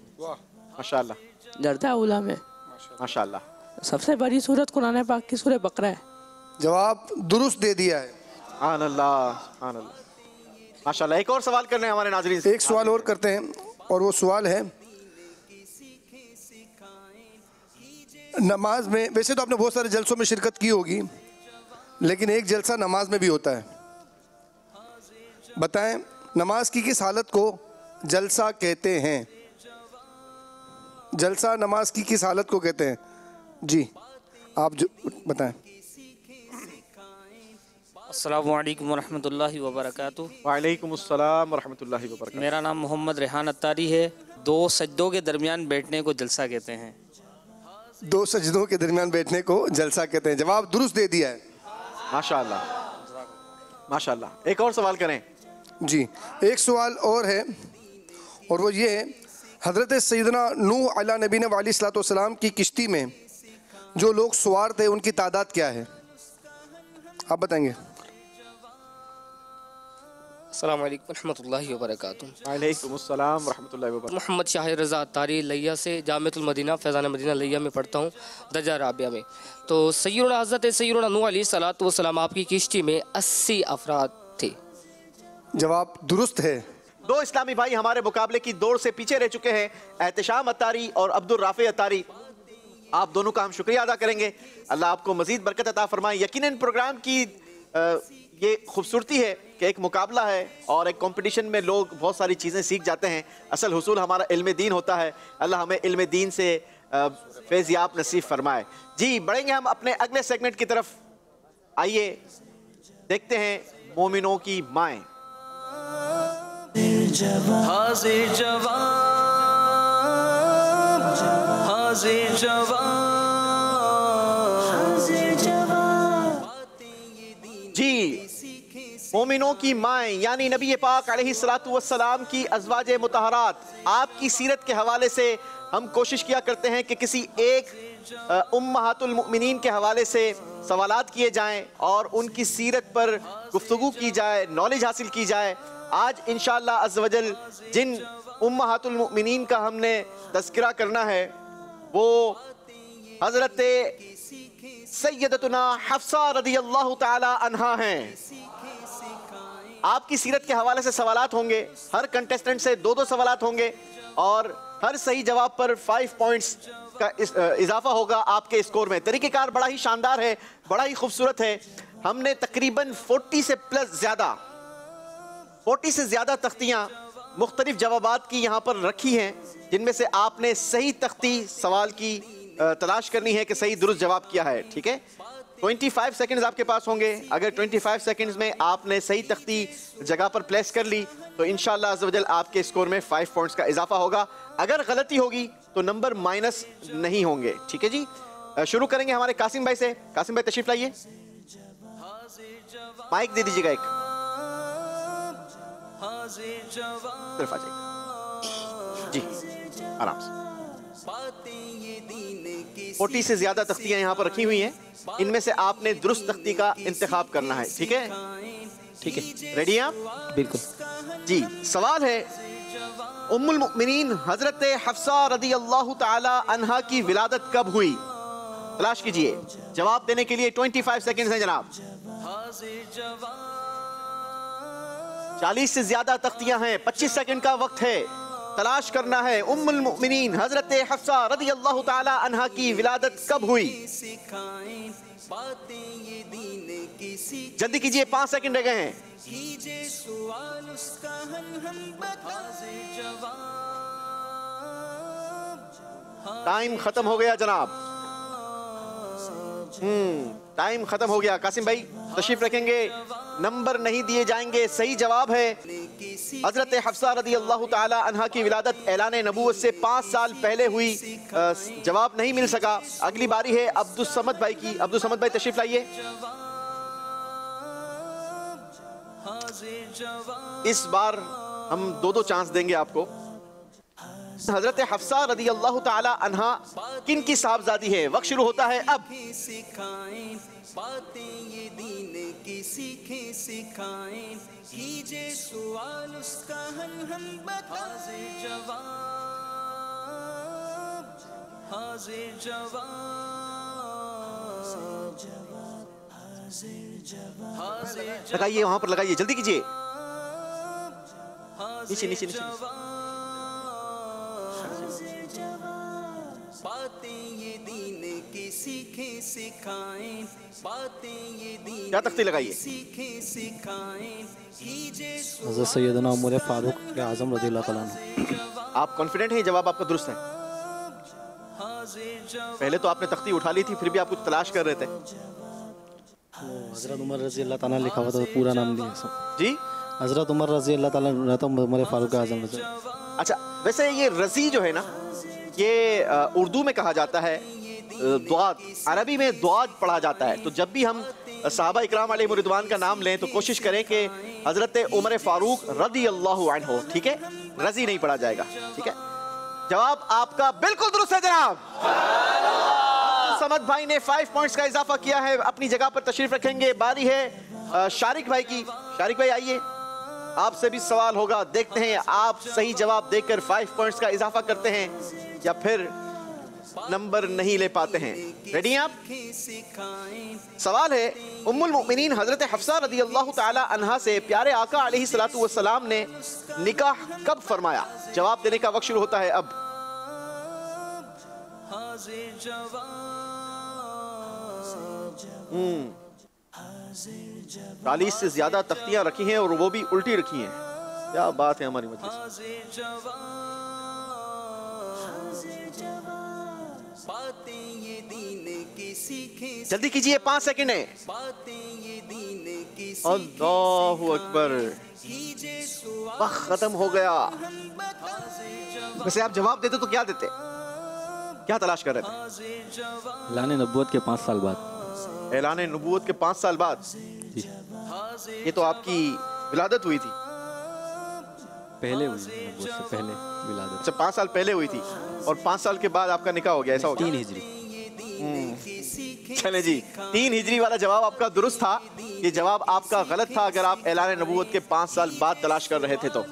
माशाअल्लाह। दर्जा उला में। माशाअल्लाह। सबसे बड़ी सूरत कुरान पाक की सूरह बकरा है। जवाब दुरुस्त दे दिया है। सुभान अल्लाह, सुभान अल्लाह, माशाअल्लाह। एक और सवाल करने हैं हमारे नाज़रीन से। एक सवाल और करते हैं, और वो सवाल है नमाज में। वैसे तो आपने बहुत सारे जलसों में शिरकत की होगी, लेकिन एक जलसा नमाज में भी होता है। बताएं नमाज की किस हालत को जलसा कहते हैं? जलसा नमाज की किस हालत को कहते हैं? जी आप जो बताएं। अस्सलामु अलैकुम वरहमतुल्लाहि वबरकातुहू। वालेकुम अस्सलाम वरहमतुल्लाहि वबरकातुहू। मेरा नाम मोहम्मद रेहान अत्तारी है। 2 सजदों के दरमियान बैठने को जलसा कहते हैं। 2 सजदों के दरमियान बैठने को जलसा कहते हैं। जवाब दुरुस्त दे दिया है, माशाअल्लाह माशाअल्लाह। एक और सवाल करें जी। एक सवाल और है और वो ये है, हज़रत सैयदना नूह अला नबी ने अलैहिस्सलाम की किश्ती में जो लोग सवार थे उनकी तादाद क्या है, आप बताएंगे? अस्सलाम वालेकुम रहमतुल्लाहि व बरकातुहू। वालेकुम अस्सलाम रहमतुल्लाहि व बरकातुहू। मोहम्मद शाहिद रज़ा अत्तारी लिया से जामिअतुल मदीना फैज़ान मदीना लिया में पढ़ता हूँ, दर्जा राबिया में। तो सैयदना हज़रत सैयदना नूह अलैहिस्सलाम आपकी किश्ती में 80 अफराद थे। जवाब दुरुस्त है। 2 इस्लामी भाई हमारे मुकाबले की दौड़ से पीछे रह चुके हैं, एहतशाम अत्तारी और अब्दुल राफे अत्तारी। आप दोनों का हम शुक्रिया अदा करेंगे, अल्लाह आपको मजीद बरकत अता फरमाए। यकीनन प्रोग्राम की ये खूबसूरती है कि एक मुकाबला है और एक कंपटीशन में लोग बहुत सारी चीज़ें सीख जाते हैं। असल हुसूल हमारा इल्म दीन होता है। अल्लाह हमें इल्म दीन से फैज़याब नसीब फरमाए। जी, बढ़ेंगे हम अपने अगले सेगमेंट की तरफ। आइए देखते हैं मोमिनों की माएँ। हाजिर जवाब, हाजिर जवाब। जी, मोमिनों की माएँ यानी नबी पाक अलैहिस्सलातु वस्सलाम की अज़वाजे मुतहरात, आपकी सीरत के हवाले से हम कोशिश किया करते हैं कि किसी एक उम्महातुल मुमिनीन के हवाले से सवालात किए जाएं और उनकी सीरत पर गुफ्तगू की जाए, नॉलेज हासिल की जाए। आज इंशाअल्लाह अज़्ज़ वजल जिन उम्महातुल मुमिनीन का हमने तज़किरा करना है वो हज़रत सैयदतुना हफ्सा रज़ियल्लाहु ताला अन्हा हैं। आपकी सीरत के हवाले से सवालात होंगे, हर कंटेस्टेंट से 2-2 सवालात होंगे और हर सही जवाब पर 5 पॉइंट्स का इजाफा होगा आपके स्कोर में। तरीक़ेकार बड़ा ही शानदार है, बड़ा ही खूबसूरत है। हमने तकरीबन 40 से ज़्यादा तख्तियाँ मुख्तलिफ जवाबात की यहाँ पर रखी हैं, जिनमें से आपने सही तख्ती सवाल की तलाश करनी है कि सही दुरुस्त जवाब किया है। ठीक है, 25 सेकंड्स आपके पास होंगे। अगर 25 सेकंड्स में आपने सही तख्ती जगह पर प्लेस कर ली तो इंशाअल्लाह अज़्ज़ वजल आपके स्कोर में 5 पॉइंट्स का इजाफा होगा। अगर गलती होगी तो नंबर माइनस नहीं होंगे। ठीक है जी, शुरू करेंगे हमारे कासिम भाई से। कासिम भाई तशरीफ लाइए, माइक दे दीजिएगा एक, तरफ आ जाइए जी, आराम से। 40 से ज्यादा तख्तियां यहाँ पर रखी हुई हैं, इनमें से आपने दुरुस्त तख्ती का इंतखाब करना है। ठीक है, ठीक है, रेडी हैं आप? बिल्कुल जी। सवाल है, उम्मुल मुमिनीन हजरत हफ्सा रज़ियल्लाहु ताला अन्हा की विलादत कब हुई? तलाश कीजिए। जवाब देने के लिए 25 सेकंड्स हैं जनाब। 40 से ज्यादा तख्तियां हैं, 25 सेकंड का वक्त है। तलाश करना है उम्मुल मुमिनीन हजरत हफ्सा रज़ियल्लाहु ताला अन्हा की विलादत कब हुई? जल्दी कीजिए, 5 सेकंड रह गए हैं। टाइम खत्म हो गया जनाब, टाइम खत्म हो गया। कासिम भाई तशरीफ रखेंगे, नंबर नहीं दिए जाएंगे। सही जवाब है हजरत हफ्सा रज़ियल्लाहु ताला अन्हा की विलादत ऐलान नबूवत से 5 साल पहले हुई। जवाब नहीं मिल सका। अगली बारी है अब्दुल समद भाई की। अब्दुल समद भाई तशरीफ लाइए। इस बार हम 2-2 चांस देंगे आपको। हजरत हफ्सा रज़ियल्लाहु ताला अन्हा किन की साहबजादी है? वक्त शुरू होता है अब। बातें ये दीन की सीखें सिखाएं, कीजिए सवाल उसका हम हाजिर जवाब, हाजिर जवाब। लगाइए, वहां पर लगाइए, जल्दी कीजिए। नीचे नीचे नीचे। बातें ये दीन की सीखें सिखाएं, बातें ये दीन क्या तख्ती लगाइए? सीखें सिखाएं, कीजिए हज़रत सैयदना उमर फारूक आज़म रज़ियल्लाहु ताला अन्हु। आप कॉन्फिडेंट हैं जवाब आपका दुरुस्त है? पहले तो आपने तख्ती उठा ली थी, फिर भी आप कुछ तलाश कर रहे थे। हज़रत उमर रज़ी अल्लाह ताला लिखा हुआ था, पूरा नाम नहीं है जी। हज़रत उमर रज़ी अल्लाह ताला रहता उमर फारूक आज़म रज़ी। अच्छा, वैसे ये रज़ी जो है ना, ये उर्दू में कहा जाता है दुआद, अरबी में दुआद पढ़ा जाता है। तो जब भी हम सहाबा इकराम अलैहिम रिदवान का नाम लें तो कोशिश करें कि हज़रत उमर फारूक रज़ी अल्लाहु अन्हु, ठीक है, रज़ी नहीं पढ़ा जाएगा, ठीक है। जवाब आपका बिल्कुल दुरुस्त है जनाब। समद भाई ने 5 पॉइंट्स का इजाफा किया है, अपनी जगह पर तशरीफ रखेंगे। बारी है शारिक भाई की। शारिक भाई आइए, आपसे भी सवाल होगा। देखते हैं आप सही जवाब देकर 5 पॉइंट्स का इजाफा करते हैं या फिर नंबर नहीं ले पाते हैं। रेडी हैं आप? सवाल है, उम्मुल मुमिनीन हजरत हफ्सा रदी अल्लाह ताला अन्हा से प्यारे आका अलैहि सलातु वस्सलाम ने निकाह कब फरमाया? जवाब देने का वक्त शुरू होता है अब। 40 से ज्यादा तख्तियां रखी हैं और वो भी उल्टी रखी हैं। क्या बात है हमारी मजलिस। जल्दी कीजिए, 5 सेकंड है। अल्लाहु अकबर, वक्त खत्म हो गया। वैसे आप जवाब देते तो क्या देते? क्या तलाश कर रहे थे? ऐलान नबूवत के 5 साल बाद। ऐलान नबूवत के 5 साल बाद? ये तो आपकी विलादत हुई थी। पहले हुई, नबूवत से पहले विलादत। अच्छा, 5 साल पहले हुई थी और 5 साल के बाद आपका निकाह हो गया, ऐसा हो गया? 3 हिजरी। चले जी, 3 हिजरी वाला जवाब आपका दुरुस्त था। ये जवाब आपका गलत था अगर आप ऐलान नबूवत के 5 साल बाद तलाश कर रहे थे तो।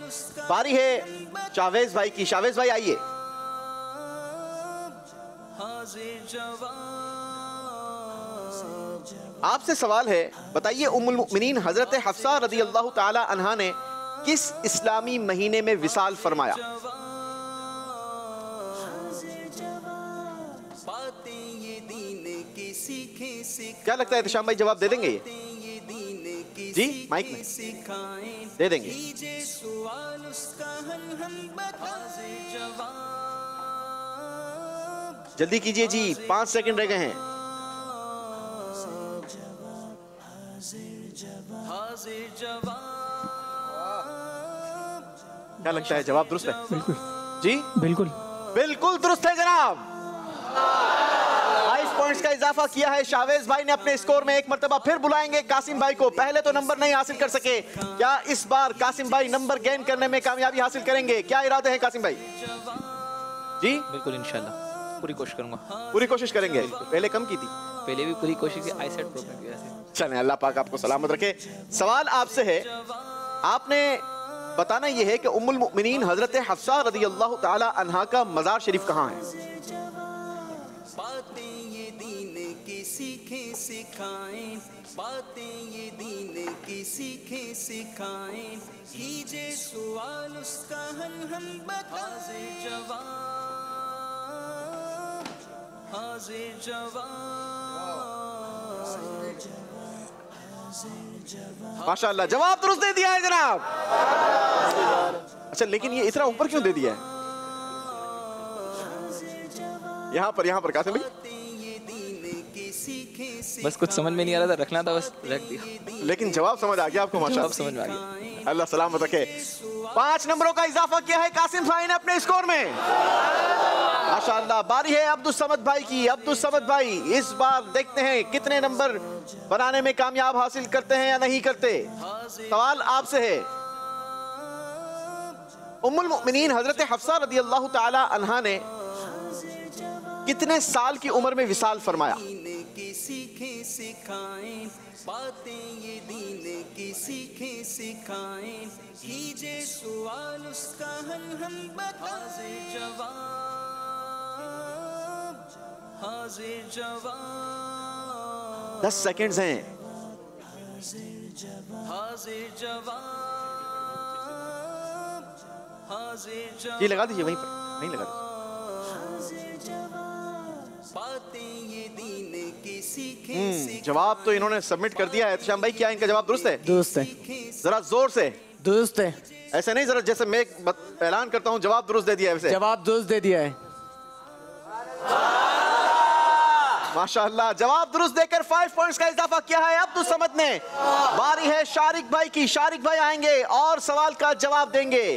बारी है शावेज भाई की। शावेज भाई आइए। आपसे सवाल है, बताइए उम्मुल मुमिनीन हजरत हफ्सा रदी अल्लाह ताला अन्हा ने किस इस्लामी महीने में विसाल फरमाया? क्या लगता है एहतिशाम भाई, जवाब दे देंगे ये? जी, माइक में दे देंगे। जल्दी कीजिए जी, 5 सेकंड रह गए हैं। क्या लगता है जवाब दुरुस्त है? बिल्कुल जी, बिल्कुल बिल्कुल दुरुस्त है जनाब। 5 पॉइंट्स का इजाफा किया है। शावेज भाई ने अपने स्कोर में एक मर्तबा फिर बुलाएंगे कासिम भाई को। पहले तो नंबर नहीं हासिल कर सके, क्या इस बार कासिम भाई नंबर गेन करने में कामयाबी हासिल करेंगे? क्या इरादे हैं कासिम भाई? जी बिल्कुल, इंशाल्लाह पूरी कोशिश करूंगा। पूरी कोशिश करेंगे। पहले कम की थी? पहले भी पूरी कोशिश की, आईसेट प्रॉब्लम की वजह से। चलें, अल्लाह पाक आपको सलामत रखे। सवाल आपसे है, आपने बताना यह है कि उम्मुल मुमिनीन हजरत हफ्सा रदी अल्लाह ताला अन्हा का मज़ार शरीफ कहाँ है? बातें ये दीन की सीखें सिखाएं, बातें ये दीन की सीखें सिखाएं, कीजिए सवाल उसका हल हम बता दे जवाब, हाजिर जवाब। माशाअल्लाह, जवाब दुरुस्त दे दिया है जनाब। अच्छा, लेकिन ये इतना ऊपर क्यों दे दिया है? यहाँ पर कासिम भाई, बस कुछ समझ में नहीं आ रहा था, रखना था, बस रख दिया। लेकिन जवाब समझ आ गया आपको? माशाअल्लाह, समझ में आ गया। अल्लाह सलामत रखे। 5 नंबरों का इजाफा किया है कासिम भाई ने अपने स्कोर में। माशाअल्लाह। बारी है अब्दुल समद भाई की। अब्दुल समद भाई, इस बार देखते हैं कितने नंबर बनाने में कामयाब हासिल करते हैं या नहीं करते। सवाल आपसे है, उम्मुल मुमिनीन हजरत हफ्सा रदी अल्लाह ताला अन्हा ने कितने साल की उम्र में विसाल फरमाया? सीखें सिखाएं, बातें ये दीन की सीखें सिखाएं, कीजिए सवाल उसका हल हम बता दे जवाब, हाजिर जवाब। 10 सेकंड्स हैं। हाजिर जवाब। ये लगा दीजिए वहीं पर, नहीं लगा दीजिए। जवाब तो इन्होंने सबमिट कर दिया है। एहतिशाम भाई, क्या इनका जवाब दुरुस्त है? दुरुस्त है। जरा जोर से। दुरुस्त है। ऐसे नहीं, जरा जैसे मैं ऐलान करता हूँ जवाब दुरुस्त दे दिया है। वैसे जवाब दुरुस्त दे दिया है। माशाअल्लाह, जवाब दुरुस्त देकर 5 पॉइंट्स का इजाफा किया है। अब तो समझने बारी है शारिक भाई की। शारिक भाई आएंगे और सवाल का जवाब देंगे।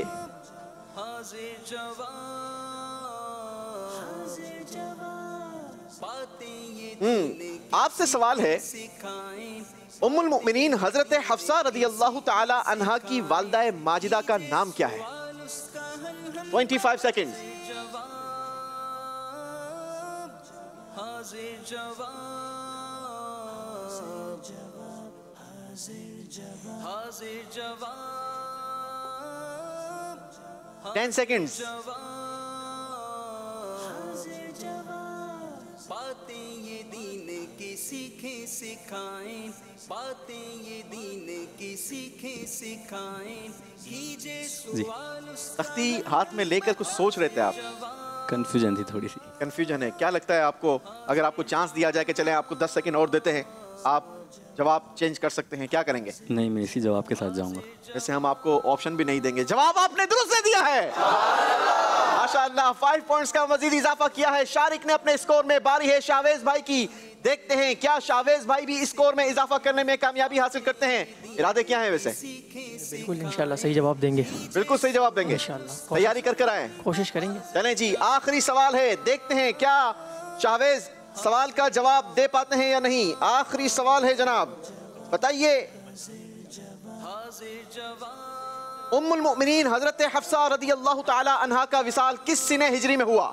आपसे सवाल है, उम्मुल मुमिनीन हजरत हफ्सा रदी अल्लाह ताला अन्हा की वालिदा माजिदा का नाम क्या है? 25 सेकंड्स। Ten seconds. बातें ये दीन की सीखें सिखाएं, बातें ये दीन की सीखें सिखाएं, कीजिए सवाल। तख्ती हाथ में लेकर कुछ सोच रहे थे आप? कंफ्यूजन थी थोड़ी सी। कंफ्यूजन है। क्या लगता है आपको, अगर आपको चांस दिया जाए कि चले आपको 10 सेकंड और देते हैं, आप जवाब चेंज कर सकते हैं, क्या करेंगे? नहीं, मैं इसी जवाब के साथ जाऊंगा। वैसे हम आपको ऑप्शन भी नहीं देंगे। जवाब आपने दुरुस्त से दिया है, माशाअल्लाह। 5 पॉइंट्स का मजीद इजाफा किया है शारिक ने अपने स्कोर में। बारी है शावेज भाई की। देखते हैं क्या शावेज भाई भी स्कोर में इजाफा करने में कामयाबी हासिल करते हैं। इरादे क्या है वैसे? बिल्कुल इंशाल्लाह सही जवाब देंगे। बिल्कुल सही जवाब देंगे इंशाल्लाह। तैयारी कर कर आए, कोशिश करेंगे। चलें जी, आखिरी सवाल है। देखते हैं क्या शावेज सवाल का जवाब दे पाते हैं या नहीं। आखिरी सवाल है जनाब, बताइए। उम्मुल मुमिनीन हजरत हफ्सा रदी अल्लाह ताला अन्हा का विसाल किस सिने हिजरी में हुआ?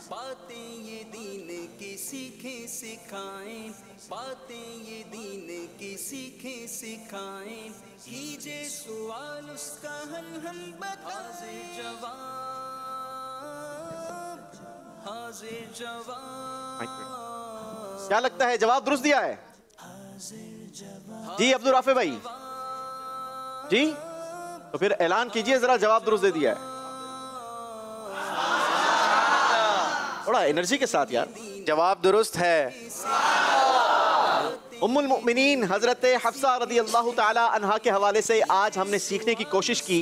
बातें ये दीन की सीखें सिखाएं, बातें ये दीन की सीखें सिखाएं, कीजिए सवाल उसका हल हम बताएं। जवाब हाजिर जवाब। क्या लगता है जवाब दुरुस्त दिया है? जी अब्दुल राफे भाई जी, तो फिर ऐलान कीजिए जरा, जवाब दुरुस्त दे दिया है। थोड़ा एनर्जी के साथ यार। जवाब दुरुस्त है। उम्मुल मुमिनीन हजरत हफ्सा रदी अल्लाह ताला अन्हा के हवाले से आज हमने सीखने की कोशिश की।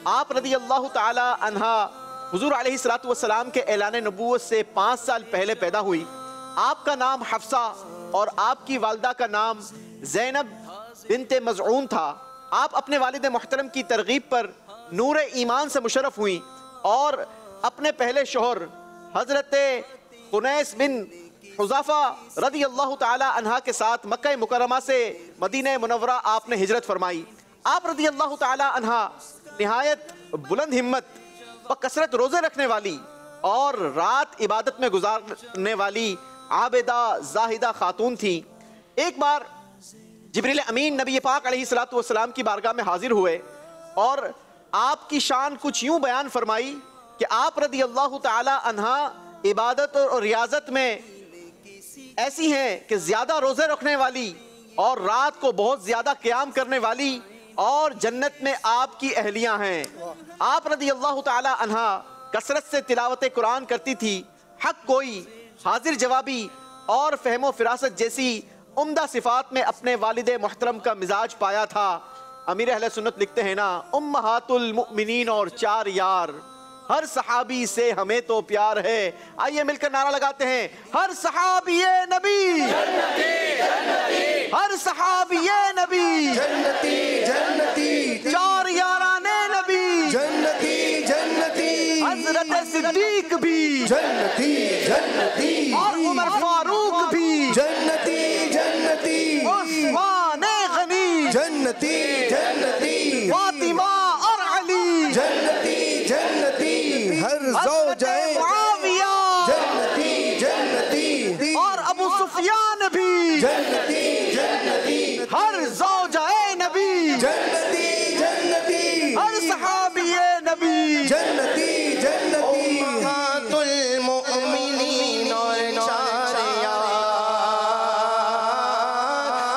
आप रदी अल्लाह ताला अन्हा हुजूर अलैहिस्सलातु वस्सलाम के ऐलान नबूवत से 5 साल पहले पैदा हुई। आपका नाम हफ्सा और आपकी वालिदा का नाम ज़ैनब बिन्ते मज़ऊन था। आप अपने वालिद मोहतरम की तरगीब पर नूर ईमान से मुशर्रफ हुई और अपने पहले शोहर हजरत खुनैस बिन हुज़ाफ़ा रदी अल्लाह ताला अन्हा के साथ मक्का मुकर्रमा से मदीना मुनव्वरा आपने हिजरत फरमाई। आप रदी अल्लाह ताला अन्हा निहायत बुलंद हिम्मत व कसरत रोज़े रखने वाली और रात इबादत में गुजारने वाली आबिदा जाहिदा खातून थी। एक बार जिब्रील अमीन नबी पाक अलैहिस्सलातु वस्सलाम की बारगाह में हाजिर हुए और आपकी शान कुछ यूं बयान फरमाई कि आप रदी अल्लाह ताला अन्हा इबादत और रियाजत में ऐसी हैं कि ज्यादा रोजे रखने वाली और रात को बहुत ज्यादा क़याम करने वाली और जन्नत में आपकी अहलियां हैं। आप रदी अल्लाह ताला अन्हा कसरत से तिलावत कुरान करती थी। हक गोई, हाजिर जवाबी और फहमो फिरासत जैसी उम्दा सिफात में अपने वालिदे मोहतरम का मिजाज पाया था। अमीर अहले सुन्नत लिखते हैं ना, उम्महातुल मुमिनीन और 4 यार, हर सहाबी से हमें तो प्यार है। आइए मिलकर नारा लगाते हैं, हर सहाबी नबी जन्नती, जन्नती, हर सहाबी नबी जन्नती जन्नती, 4 याराने नबी जन्नती जन्नती, हजरत सिद्दीक भी जन्नती जन्नती, और उमर फारूक भी जन्नती जन्नती, उस्मान गनी जन्नती जन्नती, फातिमा और अली जन्नती जन्नती, हर ज़ौजाए मुआविया जन्नती जन्नती, और अबू सुफियान भी जन्नती जन्नती, हर ज़ौजाए नबी जन्नती जन्नती, हर सहाबी नबी जन्नती जन्नती, उम्महातुल मुमिनीन और 4 यार,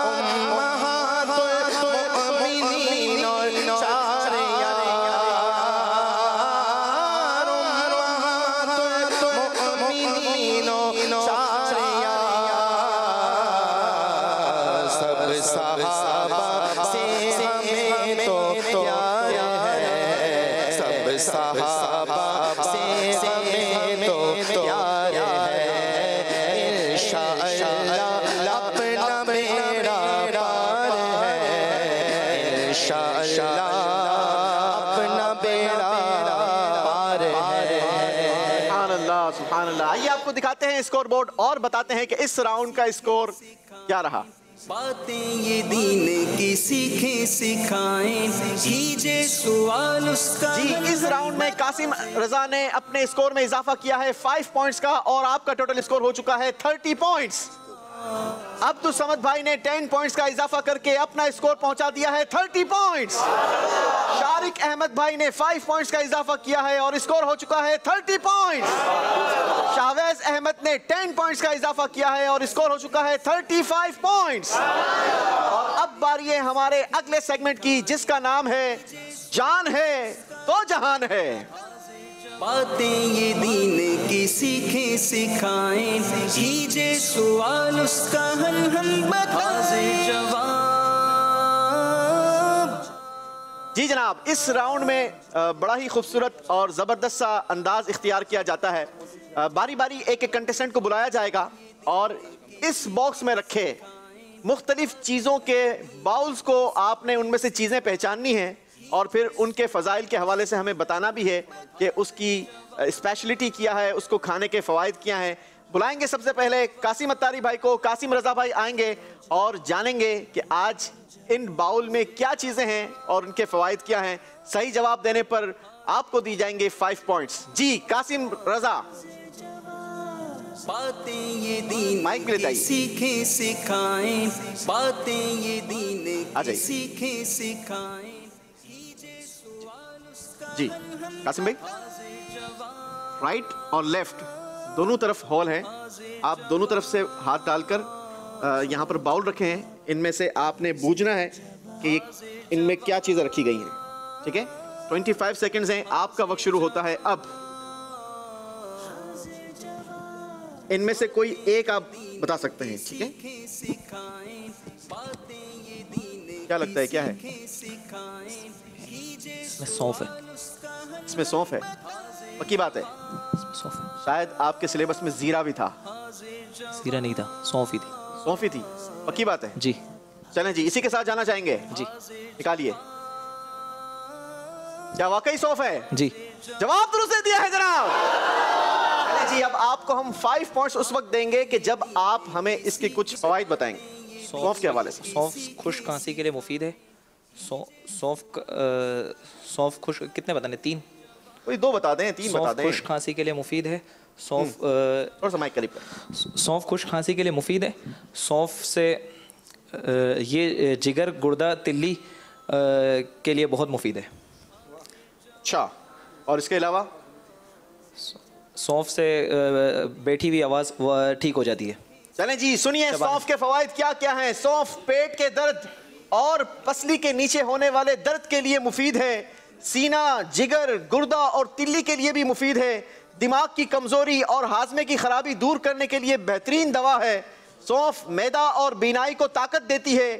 उम्महातुल मुमिनीन और 4 यार, उम्महातुल मुमिनीन और 4 यार, सब सहाबा से हमें तो प्यार है, सब सहाबा से हमें तो प्यार है। इंशाअल्लाह अपना बेड़ा पार है। सुभान अल्लाह, सुभान अल्लाह। आइए आपको दिखाते हैं स्कोर बोर्ड और बताते हैं कि इस राउंड का स्कोर क्या रहा। बातें ये दीन की सीखें सिखाएं, कीजिए सवाल उसका। जी, इस राउंड में कासिम रजा ने अपने स्कोर में इजाफा किया है 5 पॉइंट्स का और आपका टोटल स्कोर हो चुका है 30 पॉइंट्स। अब्दुल समद भाई ने 10 पॉइंट्स का इजाफा करके अपना स्कोर पहुंचा दिया है 30 पॉइंट्स। शारिक अहमद भाई ने 5 पॉइंट्स का इजाफा किया है और स्कोर हो चुका है 30 पॉइंट्स। शाहवेज अहमद ने 10 पॉइंट्स का इजाफा किया है और स्कोर हो चुका है 35 पॉइंट्स। और अब बारी है हमारे अगले सेगमेंट की, जिसका नाम है जान है तो जहान है। बातें ये दीन की सीखें सिखाएं, कीजिए सवाल उसका हल हम बताएं जवाब। जी जनाब, इस राउंड में बड़ा ही खूबसूरत और ज़बरदस्त सा अंदाज इख्तियार किया जाता है। बारी बारी एक एक कंटेस्टेंट को बुलाया जाएगा और इस बॉक्स में रखे मुख्तलिफ चीज़ों के बाउल्स को आपने उनमें से चीज़ें पहचाननी हैं और फिर उनके फ़ज़ाइल के हवाले से हमें बताना भी है कि उसकी स्पेशलिटी क्या है, उसको खाने के फ़वाइद क्या हैं। बुलाएंगे सबसे पहले कासिम अत्तारी भाई को। कासिम रज़ा भाई आएंगे और जानेंगे कि आज इन बाउल में क्या चीज़ें हैं और उनके फ़वाइद क्या हैं। सही जवाब देने पर आपको दी जाएंगे 5 पॉइंट्स। जी कासिम रज़ा, बातें ये दीन की सीखें सिखाएं, बातें ये दीन की सीखें सिखाएं। जी कासिम भाई, राइट और लेफ्ट दोनों तरफ हॉल है। आप दोनों तरफ से हाथ डालकर यहाँ पर बाउल रखे हैं। इनमें से आपने बूझना है कि इनमें क्या चीज़ें रखी गई हैं। ठीक है, 25 सेकंड्स हैं, आपका वक्त शुरू होता है अब। इनमें से कोई एक आप बता सकते हैं। ठीक है, क्या लगता है क्या है? इसमें सौंफ है। इसमें सौंफ है, पक्की बात है? सौंफ है। शायद आपके सिलेबस में जीरा भी था। जीरा नहीं था, सौंफ ही थी। सौंफ ही थी, पक्की बात है? जी। चलें जी, इसी के साथ जाना चाहेंगे? जी। निकालिए, क्या वाकई सौंफ है? जी। जवाब दुरुस्त दिया है जनाब। चलें जी, अब आपको हम 5 पॉइंट्स उस वक्त देंगे कि जब आप हमें इसके कुछ फवाइद बताएंगे सौंफ के हवाले से। सौंफ खुश्क खांसी के लिए मुफीद है। सौंफ खुश्क कितने बताने? 3? कोई 2 बता दें, 3 बता दें। खुश्क खांसी के लिए मुफीद है। सौंफ थोड़ा सा माइक करीब कर। सौंफ खुश्क खांसी के लिए मुफीद है। सौंफ से ये जिगर, गुर्दा, तिल्ली के लिए बहुत मुफीद है। अच्छा, और इसके अलावा? सौंफ से बैठी हुई आवाज़ ठीक हो जाती है। चलें जी, सुनिए सौंफ के फवाइद क्या क्या हैं। सौंफ पेट के दर्द और पसली के नीचे होने वाले दर्द के लिए मुफीद है। सीना, जिगर, गुर्दा और तिल्ली के लिए भी मुफीद है। दिमाग की कमजोरी और हाजमे की खराबी दूर करने के लिए बेहतरीन दवा है। सौंफ मैदा और बीनाई को ताकत देती है।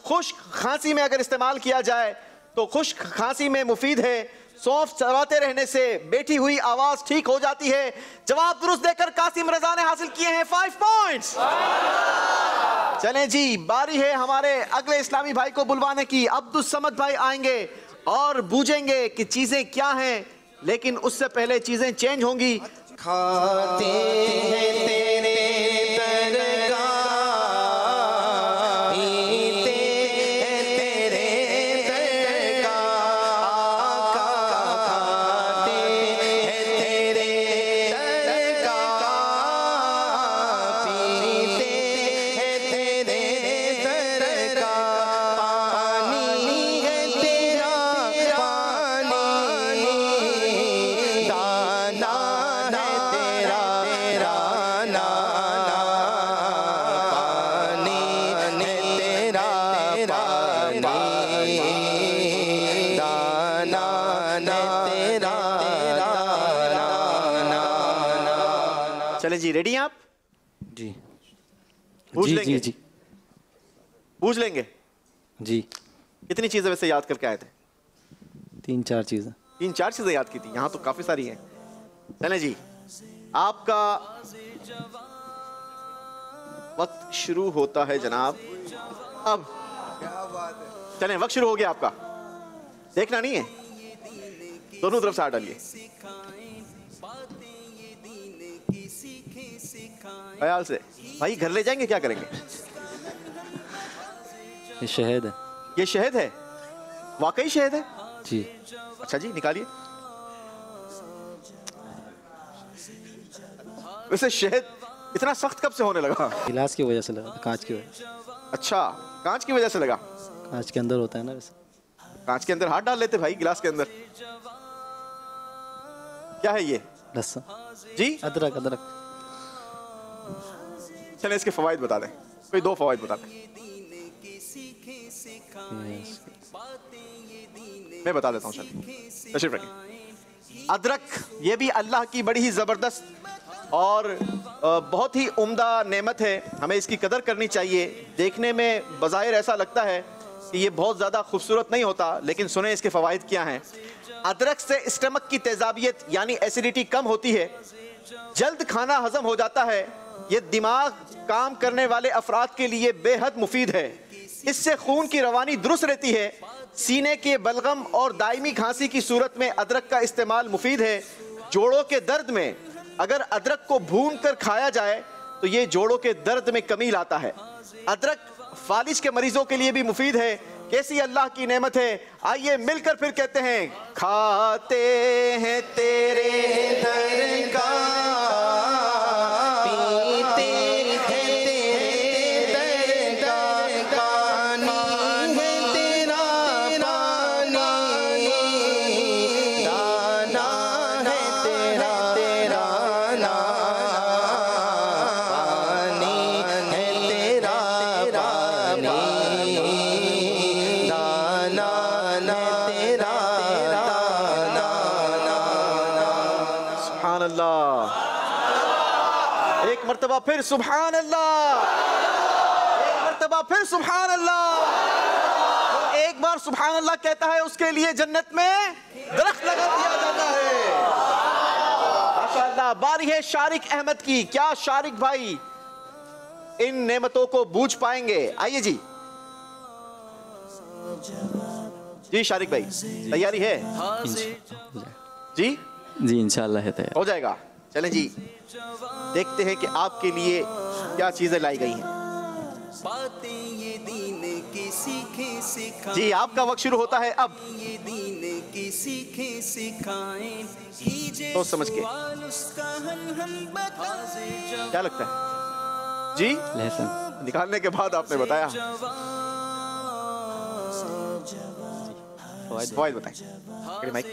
खुश्क खांसी में अगर इस्तेमाल किया जाए तो खुश्क खांसी में मुफीद है। सौंफ चबाते रहने से बैठी हुई आवाज ठीक हो जाती है। जवाब दुरुस्त देकर कासिम रजा ने हासिल किए हैं 5 पॉइंट्स। चलें जी, बारी है हमारे अगले इस्लामी भाई को बुलवाने की। अब्दुल समद भाई आएंगे और बूझेंगे कि चीजें क्या हैं, लेकिन उससे पहले चीजें चेंज होंगी। खाते हैं तेरे दरगाह, पीते हैं तेरे दरगाह, आका खाते हैं तेरे दरगाह, पीते हैं तेरे दरगाह, पानी है तेरा पानी, दाना है तेरा दाना, पानी है तेरा पानी, दाना है तेरा दाना। चले जी, रेडी हैं आप? जी। पूछ जी लेंगे? जी जी पूछ लेंगे। जी। कितनी चीजें वैसे याद करके आए थे? 3-4 चीज़ें। 3-4 चीजें याद की थी, यहाँ तो काफी सारी हैं। चलें जी, आपका वक्त शुरू होता है जनाब अब। चलें, वक्त शुरू हो गया आपका। देखना नहीं है, दोनों तरफ से हाथ डालिए। ख्याल से। भाई घर ले जाएंगे, क्या करेंगे? ये शहद है। ये शहद है? वाकई शहद है जी। अच्छा जी, निकालिए। वैसे शहद इतना सख्त कब से होने लगा? गिलास की वजह से लगा, कांच की वजह से। अच्छा, कांच की वजह से लगा। कांच के अंदर होता है ना वैसे। कांच के अंदर हाथ डाल लेते भाई, गिलास के अंदर। क्या है ये? लहसुन जी। अदरक। अदरक। चलें इसके फवाइद बता दें, कोई दो फवाइद बता दें। मैं बता देता हूँ, चलिए तशरीफ रखिए। अदरक ये भी अल्लाह की बड़ी ही ज़बरदस्त और बहुत ही उम्दा नेमत है, हमें इसकी कदर करनी चाहिए। देखने में बज़ाहिर ऐसा लगता है कि ये बहुत ज़्यादा खूबसूरत नहीं होता, लेकिन सुने इसके फ़वाइद क्या हैं। अदरक से स्टमक की तेज़ाबियत यानी एसिडिटी कम होती है, जल्द खाना हजम हो जाता है, ये दिमाग काम करने वाले अफराद के लिए बेहद मुफीद है। इससे खून की रवानी दुरुस्त रहती है। सीने के बलगम और दायमी खांसी की सूरत में अदरक का इस्तेमाल मुफीद है। जोड़ों के दर्द में अगर अदरक को भून कर खाया जाए तो ये जोड़ों के दर्द में कमी लाता है। अदरक फालिज के मरीजों के लिए भी मुफीद है। कैसी अल्लाह की नेमत है, आइए मिलकर फिर कहते हैं, खाते हैं तेरे दर का, पीते हैं तेरे दर का, पानी है तेरा पानी, दाना है तेरा दाना, पानी है तेरा पानी, दाना तेरा दाना। सुभान अल्लाह। एक मर्तबा फिर सुभान अल्लाह, एक मर्तबा फिर सुभान अल्लाह। तो एक बार सुभान अल्लाह कहता है उसके लिए जन्नत में दरख्त लगा दिया जाता है। माशाअल्लाह। बारी है शारिक अहमद की। क्या शारिक भाई इन नेमतों को बूझ पाएंगे? आइए जी। जी शारिक भाई, तैयारी है? जी जी इंशाल्लाह है तैयार। हो जाएगा। चलें जी, देखते हैं कि आपके लिए क्या चीजें लाई गई हैं। जी आपका वक्त शुरू होता है अब। सोच समझ के। क्या लगता है जी? लहसुन निकालने के बाद आपने बताया। फवाइद बताएं माइक।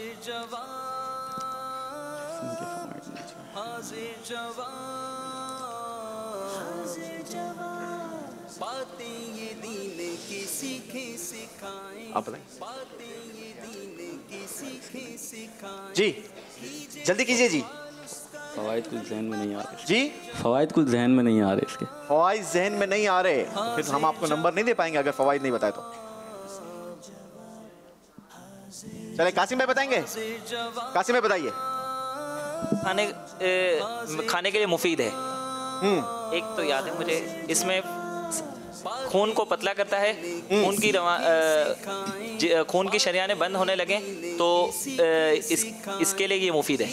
आप बताएं जी, जल्दी कीजिए जी। फवाइद कुछ जहन में नहीं आ रहे जी। फवाइद कुछ जहन में नहीं आ रहे इसके। फवाइद जहन में नहीं आ रहे, फिर हम आपको नंबर नहीं दे पाएंगे अगर फवाइद नहीं बताए तो। चले कासिम भाई बताएंगे। कासिम भाई बताइए। खाने के लिए मुफीद है। एक तो याद है मुझे, इसमें खून को पतला करता है, खून की खून की शरियानें बंद होने लगे तो इसके लिए ये मुफीद है।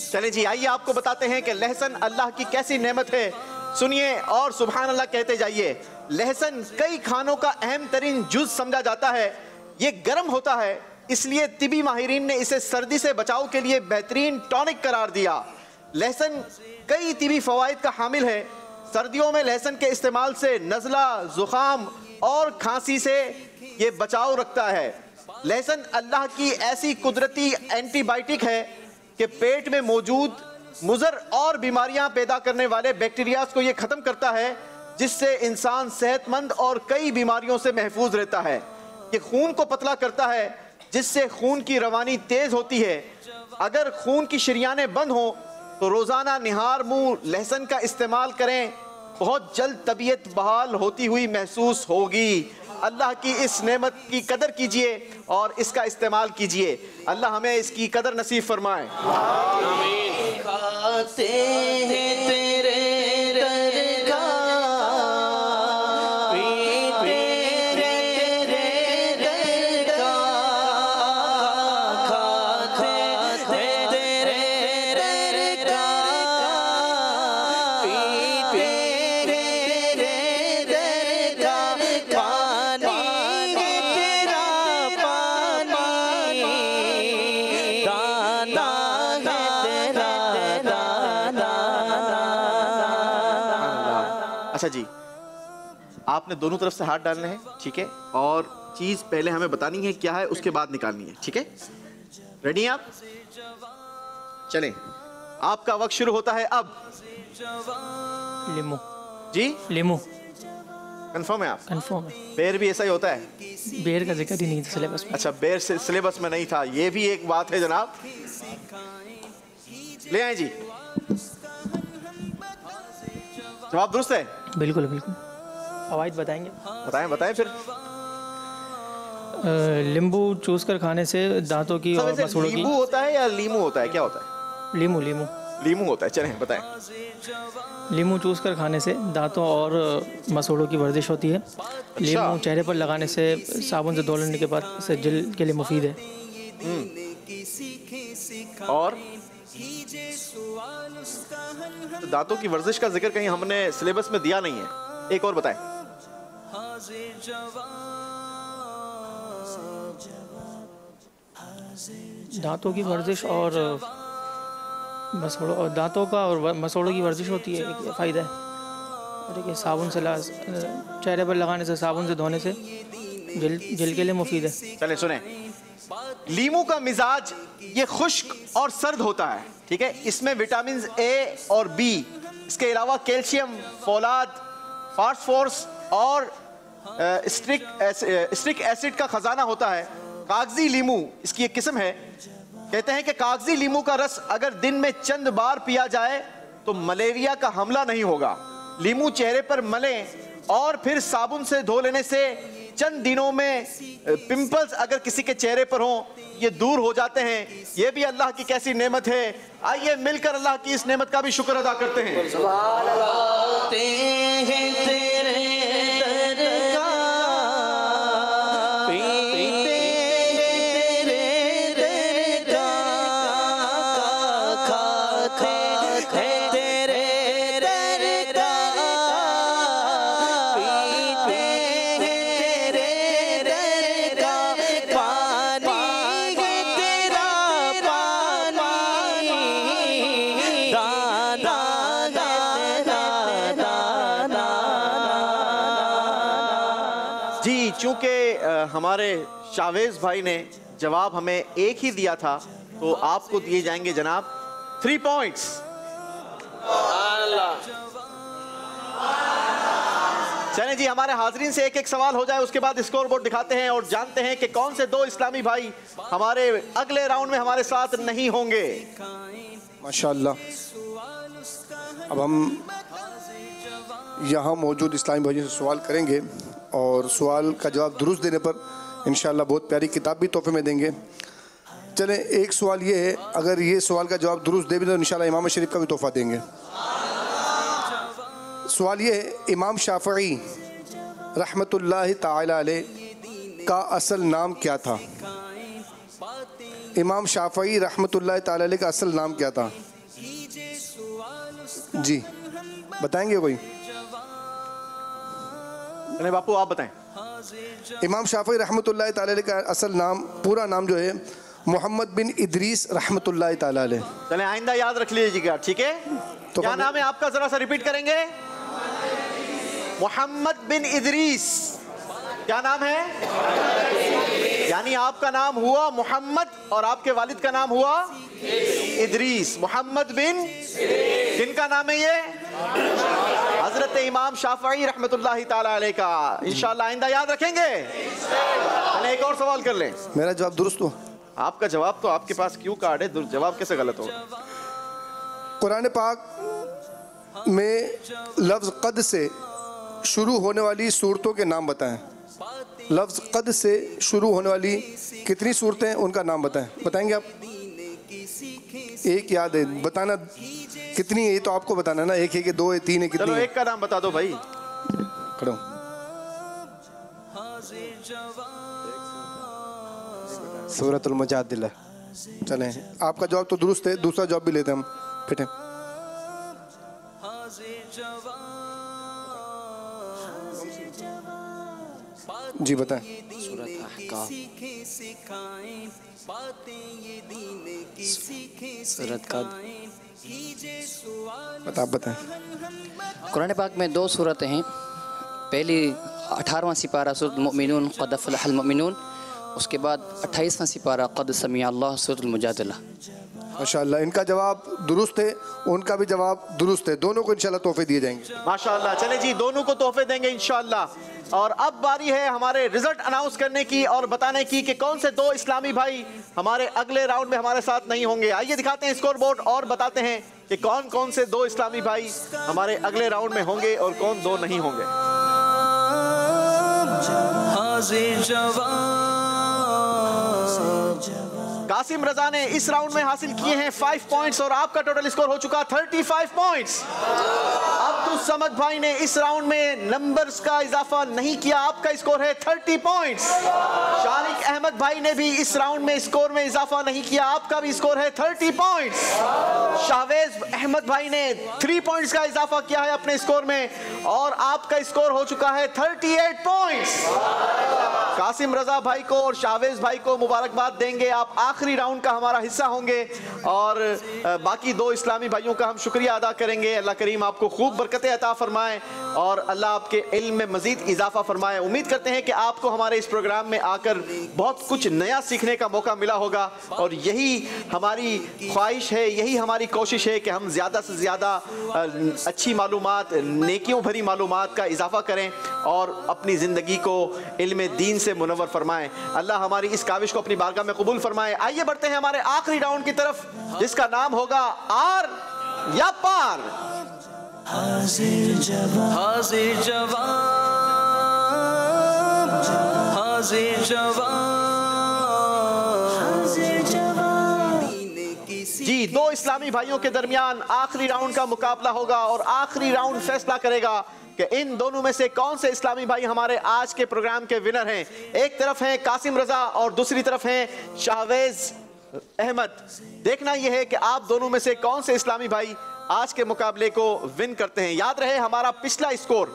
चले जी, आइए आपको बताते हैं कि लहसुन अल्लाह की कैसी नेमत है। सुनिए और सुभान अल्लाह कहते जाइए। लहसुन कई खानों का अहम तरीन जुज समझा जाता है। ये गर्म होता है, इसलिए तिबी माहिरीन ने इसे सर्दी से बचाव के लिए बेहतरीन टॉनिक करार दिया। लहसुन कई तिबी फवाइद का हामिल है। सर्दियों में लहसुन के इस्तेमाल से नज़ला, जुकाम और खांसी से ये बचाव रखता है। लहसुन अल्लाह की ऐसी कुदरती एंटीबायोटिक है कि पेट में मौजूद मुज़र और बीमारियां पैदा करने वाले बैक्टीरियाज को ये ख़त्म करता है, जिससे इंसान सेहतमंद और कई बीमारियों से महफूज रहता है। ये खून को पतला करता है, जिससे खून की रवानी तेज़ होती है। अगर खून की शरियानें बंद हों तो रोज़ाना निहार मुँह लहसुन का इस्तेमाल करें, बहुत जल्द तबीयत बहाल होती हुई महसूस होगी। अल्लाह की इस नेमत की कदर कीजिए और इसका इस्तेमाल कीजिए। अल्लाह हमें इसकी कदर नसीब फरमाए। खाते हैं तेरे दर का, पीते हैं अच्छा जी, आपने दोनों तरफ से हाथ डालने हैं, ठीक है, और चीज पहले हमें बतानी है क्या है, उसके बाद निकालनी है, ठीक है। रेडी हैं आप? चलें, आपका वक्त शुरू होता है अब। लीमू जी, लीमू कंफर्म है आप? कंफर्म है। बेर भी ऐसा ही होता है? बेर का जिक्र ही नहीं था सिलेबस में। अच्छा, बेर से सिलेबस में नहीं था, ये भी एक बात है जनाब। ले आए जी, जवाब दुरुस्त है? बिल्कुल बिल्कुल। फवाइद बताएंगे? बताएं बताएं फिर। नींबू चूस कर खाने से दांतों की और मसूड़ों की। नींबू होता है या लीमू होता है, क्या होता है? लीमू लीमू लीमू होता है, चलें बताएं। लीमू चूस कर खाने से दांतों और मसूड़ों की वर्जिश होती है। लीमू चेहरे पर लगाने से साबुन से धो लेने के बाद से जल्द के लिए मुफीद है। और तो दांतों की वर्जिश का जिक्र कहीं हमने सिलेबस में दिया नहीं है, एक और बताएं। दांतों की वर्जिश और मसूड़ों, और दांतों का और मसूड़ों की वर्जिश होती है, एक फ़ायदा है। देखिए साबुन से चेहरे पर लगाने से, साबुन से धोने से जल के लिए मुफीद है। चले सुने, लीमू का मिजाज ये खुश्क और सर्द होता है, ठीक है। इसमें विटामिन ए और बी, इसके अलावा कैल्शियम, फोलाद, फास्फोरस और स्ट्रिक एसिड का खजाना होता है। कागजी लीमू इसकी एक किस्म है। कहते हैं कि कागजी लीमू का रस अगर दिन में चंद बार पिया जाए तो मलेरिया का हमला नहीं होगा। लीमू चेहरे पर मलें और फिर साबुन से धो लेने से चंद दिनों में पिंपल्स अगर किसी के चेहरे पर हों ये दूर हो जाते हैं। ये भी अल्लाह की कैसी नेमत है, आइए मिलकर अल्लाह की इस नेमत का भी शुक्र अदा करते हैं। चूंकि हमारे शावेज भाई ने जवाब हमें एक ही दिया था तो आपको दिए जाएंगे जनाब 3 पॉइंट्स। चलें जी, हमारे हाजरीन से एक एक सवाल हो जाए, उसके बाद स्कोर बोर्ड दिखाते हैं और जानते हैं कि कौन से 2 इस्लामी भाई हमारे अगले राउंड में हमारे साथ नहीं होंगे। माशाअल्लाह। अब हम यहाँ मौजूद इस्लामी भाइयों से सवाल करेंगे और सवाल का जवाब दुरुस्त देने पर इंशाअल्लाह बहुत प्यारी किताब भी तोहफे में देंगे। चलें, एक सवाल ये है, अगर ये सवाल का जवाब दुरुस्त दे भी तो इंशाअल्लाह इमाम शरीफ का भी तोहफा देंगे। सवाल ये है, इमाम शाफ़ई रहमतुल्लाहि ताला अलैह का असल नाम क्या था? इमाम शाफ़ई रहमतुल्लाहि ताला अलैह का असल नाम क्या था? जी बताएंगे कोई? अरे बापू आप बताएं। इमाम शाफ़ई रहमतुल्लाहि ताला अलैह का असल नाम, पूरा नाम जो है मोहम्मद बिन इदरीस रहमतुल्लाहि ताला अलैह। चलें, आइंदा याद रख लीजिएगा, ठीक है। तो क्या नाम है आपका, जरा सा रिपीट करेंगे? मोहम्मद बिन इदरीस। क्या नाम है? यानी आपका नाम हुआ मोहम्मद और आपके वालिद का नाम हुआ इदरीस। मोहम्मद बिन, किनका नाम है ये? हजरत इमाम शाफ़ई रहमतुल्लाहि ताला अलैह का। इंशाअल्लाह आइंदा याद रखेंगे। एक और सवाल कर लें। मेरा जवाब दुरुस्त हो? आपका जवाब तो आपके पास क्यों कार्ड है, जवाब कैसे गलत होगा? कुरान पाक में लफ्ज़ क़द से शुरू होने वाली सूरतों के नाम बताएं। लफ्ज़ क़द से शुरू होने वाली कितनी सूरतें हैं उनका नाम बताएं। बताएंगे आप? एक याद है, बताना कितनी है ये तो आपको बताना ना, एक है कि 2 है, 3 है, कितनी? चलो एक का नाम बता दो भाई। खड़ो। सूरतुल मुजादिला। चलें, आपका जवाब तो दुरुस्त है, दूसरा जवाब भी लेते हैं हम। फिट है? जी बताएं। का सूरत का बताएं। कुरान पाक में 2 सूरतें हैं। पहली 18वां सिपारा सूरत मुमिनून क़द अफ़लहल मुमिनून, उसके बाद 28वां सिपारा क़द समिअ अल्लाह सूरतुल मुजादिला। माशाअल्लाह, इनका जवाब दुरुस्त है, उनका भी जवाब दुरुस्त है। दोनों को इंशाल्लाह तोहफे दिए जाएंगे। माशाअल्लाह। चले जी, दोनों को तोहफे देंगे इंशाअल्लाह। और अब बारी है हमारे रिजल्ट अनाउंस करने की और बताने की कि कौन से 2 इस्लामी भाई हमारे अगले राउंड में हमारे साथ नहीं होंगे। आइए दिखाते हैं स्कोर बोर्ड और बताते हैं कि कौन कौन से 2 इस्लामी भाई हमारे अगले राउंड में होंगे और कौन 2 नहीं होंगे। कासिम रजा ने इस राउंड में हासिल किए हैं 5 पॉइंट्स और आपका टोटल स्कोर हो चुका 35 पॉइंट्स। अब्दुल समद भाई ने इस राउंड में नंबर्स का इजाफा नहीं किया, आपका स्कोर है 30 पॉइंट्स। शारिक अहमद भाई ने भी इस राउंड में स्कोर में इजाफा नहीं किया, आपका भी स्कोर है 30 पॉइंट्स। शाहवेज अहमद भाई ने 3 पॉइंट्स का इजाफा किया है अपने स्कोर में और आपका स्कोर हो चुका है 38 पॉइंट्स। कासिम रजा भाई को और शाहवेज भाई को मुबारकबाद देंगे, आप आखिरी राउंड का हमारा हिस्सा होंगे। और बाकी 2 इस्लामी भाइयों का हम शुक्रिया अदा करेंगे। अल्लाह करीम आपको खूब बरकतें अता फरमाए और अल्लाह आपके इल्म में मजीद इजाफा फरमाए। उम्मीद करते हैं कि आपको हमारे इस प्रोग्राम में आकर बहुत कुछ नया सीखने का मौका मिला होगा और यही हमारी ख्वाहिश है, यही हमारी कोशिश है कि हम ज़्यादा से ज़्यादा अच्छी मालूमात, नेकियों भरी मालूमात का इजाफा करें और अपनी ज़िंदगी को इल्म दीन से मुनव्वर फरमाएं। अल्लाह हमारी इस काविश को अपनी बारगाह में कबूल फरमाए। आइए बढ़ते हैं हमारे आखिरी राउंड की तरफ, जिसका नाम होगा आर या पार। हाजिर जवाब, हाजिर जवाब, हाजिर जवाब। जी, 2 इस्लामी भाइयों के दरमियान आखिरी राउंड का मुकाबला होगा और आखिरी राउंड फैसला करेगा कि इन दोनों में से कौन से इस्लामी भाई हमारे आज के प्रोग्राम के विनर हैं। एक तरफ हैं कासिम रजा और दूसरी तरफ हैं शाहवेज अहमद। देखना यह है कि आप दोनों में से कौन से इस्लामी भाई आज के मुकाबले को विन करते हैं। याद रहे हमारा पिछला स्कोर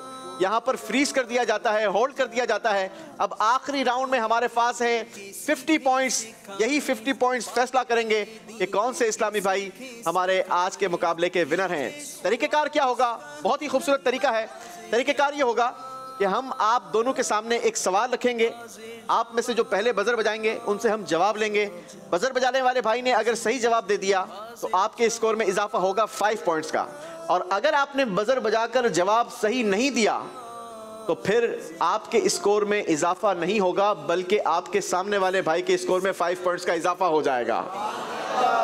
यहाँ पर फ्रीज कर दिया जाता है, होल्ड कर दिया जाता है। अब आखिरी राउंड में हमारे पास है 50 पॉइंट्स, यही 50 पॉइंट्स फैसला करेंगे कि कौन से इस्लामी भाई हमारे आज के मुकाबले के विनर हैं। तरीक़ेकार क्या होगा? बहुत ही खूबसूरत तरीका है। तरीक़ेकार ये होगा कि हम आप दोनों के सामने एक सवाल रखेंगे, आप में से जो पहले बजर बजाएंगे उनसे हम जवाब लेंगे। बजर बजाने वाले भाई ने अगर सही जवाब दे दिया तो आपके स्कोर में इजाफा होगा 5 पॉइंट्स का, और अगर आपने बजर बजाकर जवाब सही नहीं दिया तो फिर आपके स्कोर में इजाफा नहीं होगा, बल्कि आपके सामने वाले भाई के स्कोर में 5 पॉइंट्स का इजाफा हो जाएगा।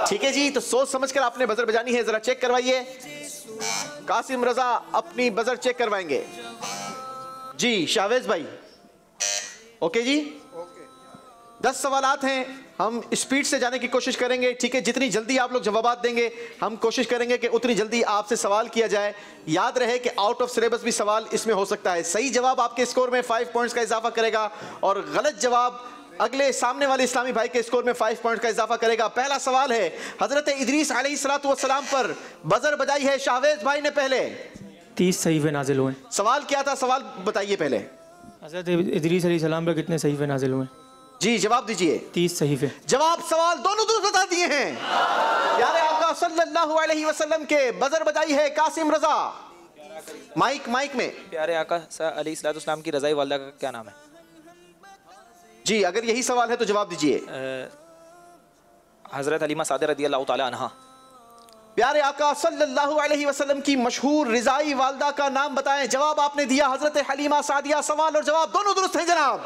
ठीक है जी, तो सोच समझकर आपने बजर बजानी है। जरा चेक करवाइए। कासिम रजा अपनी बजर चेक करवाएंगे। जी शाहवेज भाई, ओके जी, 10 सवालात हैं, हम स्पीड से जाने की कोशिश करेंगे। ठीक है, जितनी जल्दी आप लोग जवाब देंगे हम कोशिश करेंगे कि उतनी जल्दी आपसे सवाल किया जाए। याद रहे कि आउट ऑफ सिलेबस भी सवाल इसमें हो सकता है। सही जवाब आपके स्कोर में 5 पॉइंट्स का इजाफा करेगा और गलत जवाब अगले सामने वाले इस्लामी भाई के स्कोर में 5 पॉइंट का इजाफा करेगा। पहला सवाल है, हजरत इदरीस अलैहिस्सलातु वस्सलाम पर बजर बजाई है शाहवेज भाई ने पहले। 30 सहीफे नाजिल हुए। सवाल क्या था? सवाल बताइए पहले। हजरत इदरीस अलैहिस्सलाम पर कितने सहीफे नाजिल हुए? जी जवाब दीजिए। 30 सहीफे। जवाब सवाल दोनों दुरुस्त बता दिए हैं। यारे आका सल्लल्लाहु अलैहि वसल्लम के बजर बजाई है कासिम रजा। माइक में। प्यारे आका अलैहिस्सलाम की रज़ाई वालिदा का क्या नाम है? जी अगर यही सवाल है तो जवाब दीजिए। हजरत हलीमा सादिया रज़ियल्लाहु ताला अन्हा। प्यारे आका सल्लल्लाहु अलैहि वसल्लम की मशहूर रिज़ाई वालिदा का नाम बताएं। जवाब आपने दिया हजरत हलीमा सादिया। सवाल और जवाब दोनों दुरुस्त हैं जनाब।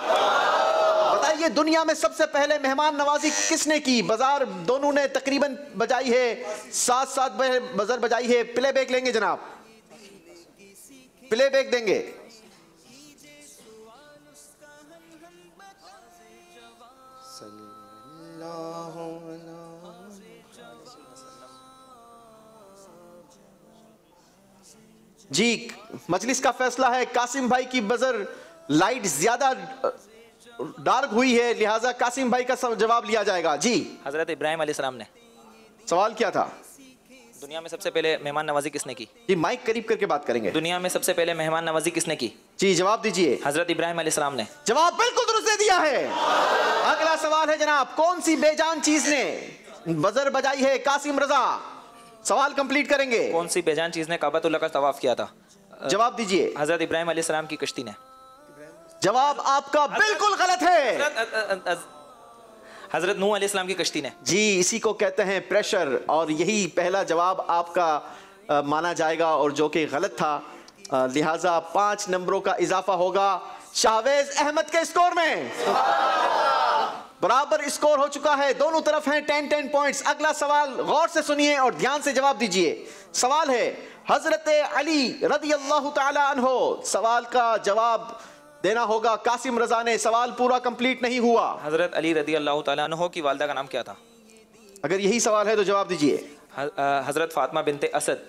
बताइए दुनिया में सबसे पहले मेहमान नवाजी किसने की? बाजार दोनों ने तकरीबन बजाई है, 7 बजर बजाई है। प्ले बैक लेंगे जनाब, प्ले बैक देंगे। जी मजलिस का फैसला है, कासिम भाई की बजर लाइट ज्यादा डार्क हुई है, लिहाजा कासिम भाई का जवाब लिया जाएगा। जी हजरत इब्राहिम अलैहिस्सलाम ने। सवाल क्या था? दुनिया में सबसे पहले मेहमान नवाजी किसने की? जी माइक करीब करके बात करेंगे। दुनिया में सबसे पहले मेहमान नवाजी किसने की? जी जवाब दीजिए। हजरत इब्राहिम अलैहिस्सलाम ने। जवाब बिल्कुल दुरुस्त दे दिया है। सवाल है जनाब, कौन सी बेजान चीज ने बजर बजाई है? कासिम रजा सवाल कंप्लीट करेंगे। कौन सी बेजान चीज ने काबतुल्लाह का तवाफ किया था? जवाब दीजिए। हजरत इब्राहिम अलैहिस्सलाम की कश्ती ने। जवाब आपका बिल्कुल गलत है। हजरत नूह अलैहिस्सलाम की कश्ती ने। जी, इसी को कहते हैं प्रेशर, और यही पहला जवाब आपका माना जाएगा, और जो कि गलत था। लिहाजा 5 नंबरों का इजाफा होगा शाहवेज अहमद के स्कोर में। बराबर स्कोर हो चुका है, दोनों तरफ हैं 10-10 पॉइंट्स। अगला सवाल गौर से सुनिए और ध्यान से जवाब दीजिए। सवाल है हजरत अली रदी अल्लाह ताला अन्हो। सवाल का जवाब देना होगा कासिम रजा ने। सवाल पूरा कंप्लीट नहीं हुआ। हजरत अली रदी अल्लाह ताला अन्हो की वालिदा का नाम क्या था? अगर यही सवाल है तो जवाब दीजिए। हजरत फातिमा बिनते असद।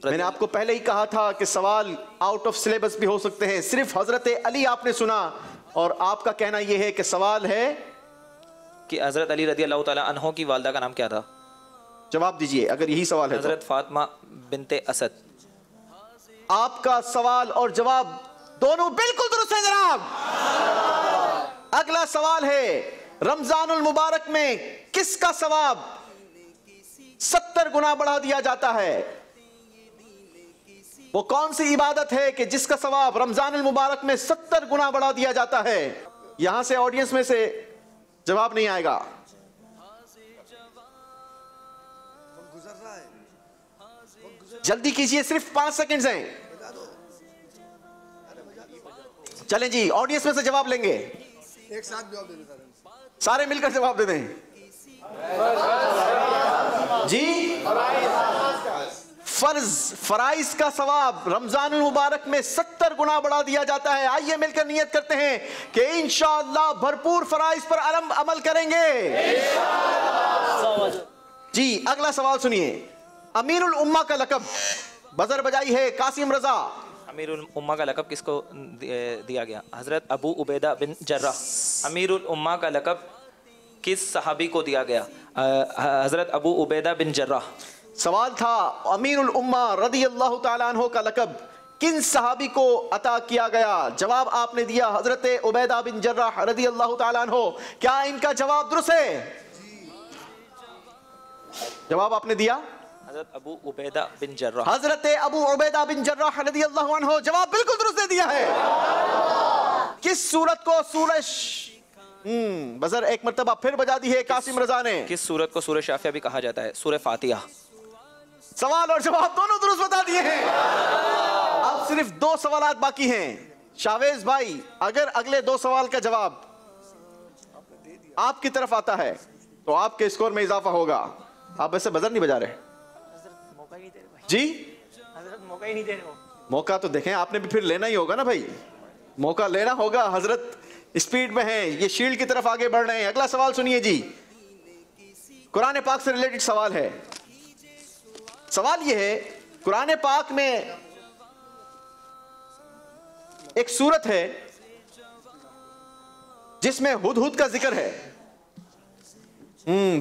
मैंने आपको पहले ही कहा था कि सवाल आउट ऑफ सिलेबस भी हो सकते हैं। सिर्फ हजरत अली आपने सुना और आपका कहना यह है कि सवाल है कि हजरत अली रदी अल्लाह ताला अन्हो की वालिदा का नाम क्या था? जवाब दीजिए अगर यही सवाल है। हजरत फातिमा बिनते असद। आपका सवाल और जवाब दोनों बिल्कुल दुरुस्त है जनाब। अगला सवाल है रमजानुल मुबारक में किसका सवाब 70 गुना बढ़ा दिया जाता है? वो कौन सी इबादत है कि जिसका सवाब रमजानुल मुबारक में 70 गुना बढ़ा दिया जाता है? यहां से ऑडियंस में से जवाब नहीं आएगा। जल्दी कीजिए, सिर्फ 5 सेकंड्स हैं। चलें जी, ऑडियंस में से जवाब लेंगे। एक साथ जवाब दे दें, सारे मिलकर जवाब दे दें जी। फराइज का सवाब रमजानुल मुबारक में 70 गुना बढ़ा दिया जाता है। आइए मिलकर नियत करते हैं कि इंशाअल्लाह भरपूर फराइज पर अमल करेंगे जी। अगला सवाल सुनिए। अमीरुल उम्मा का लक़ब बजर बजाई है कासिम रजा। अमीरुल उम्मा का लक़ब किसको दिया गया? हजरत अबू उबैदा बिन जर्राह। अमीरुल उम्मा का लक़ब किस सहाबी को दिया गया? हजरत अबू उबैदा बिन जर्राह। सवाल था अमीरुल उम्मा रदी अल्लाह ताला अन्हो का लक़ब किन सहाबी को अता किया गया? जवाब आपने दिया हजरत उबैदा बिन जर्राह रदी अल्लाह ताला अन्हो। क्या इनका जवाब दुरुस्त है? जवाब आपने दिया हजरत अबू उबैदा बिन जर्राह। हजरत अबू उबैदा बिन जर्राह रदी अल्लाह अन्हो। जवाब बिल्कुल दुरुस्त दे दिया है। किस सूरत को सूरज बजर एक मर्तबा फिर बजा दी है कासिम रजा ने। किस सूरत को सूरह शाफिया भी कहा जाता है? सूरह फातिहा। सवाल और जवाब दोनों दुरुस्त बता दिए हैं। अब सिर्फ 2 सवाल बाकी हैं। शाहवेज भाई, अगर अगले 2 सवाल का जवाब आपकी तरफ आता है तो आपके स्कोर में इजाफा होगा। आप वैसे बजर नहीं बजा रहे जी? मौका ही नहीं दे रहे हो। मौका तो देखें, आपने भी फिर लेना ही होगा ना भाई। मौका लेना होगा। हजरत स्पीड में है, ये शील्ड की तरफ आगे बढ़ रहे हैं। अगला सवाल सुनिए जी। कुरान पाक से रिलेटेड सवाल है। सवाल यह है, कुरान पाक में एक सूरत है जिसमें हुदहुद का जिक्र है।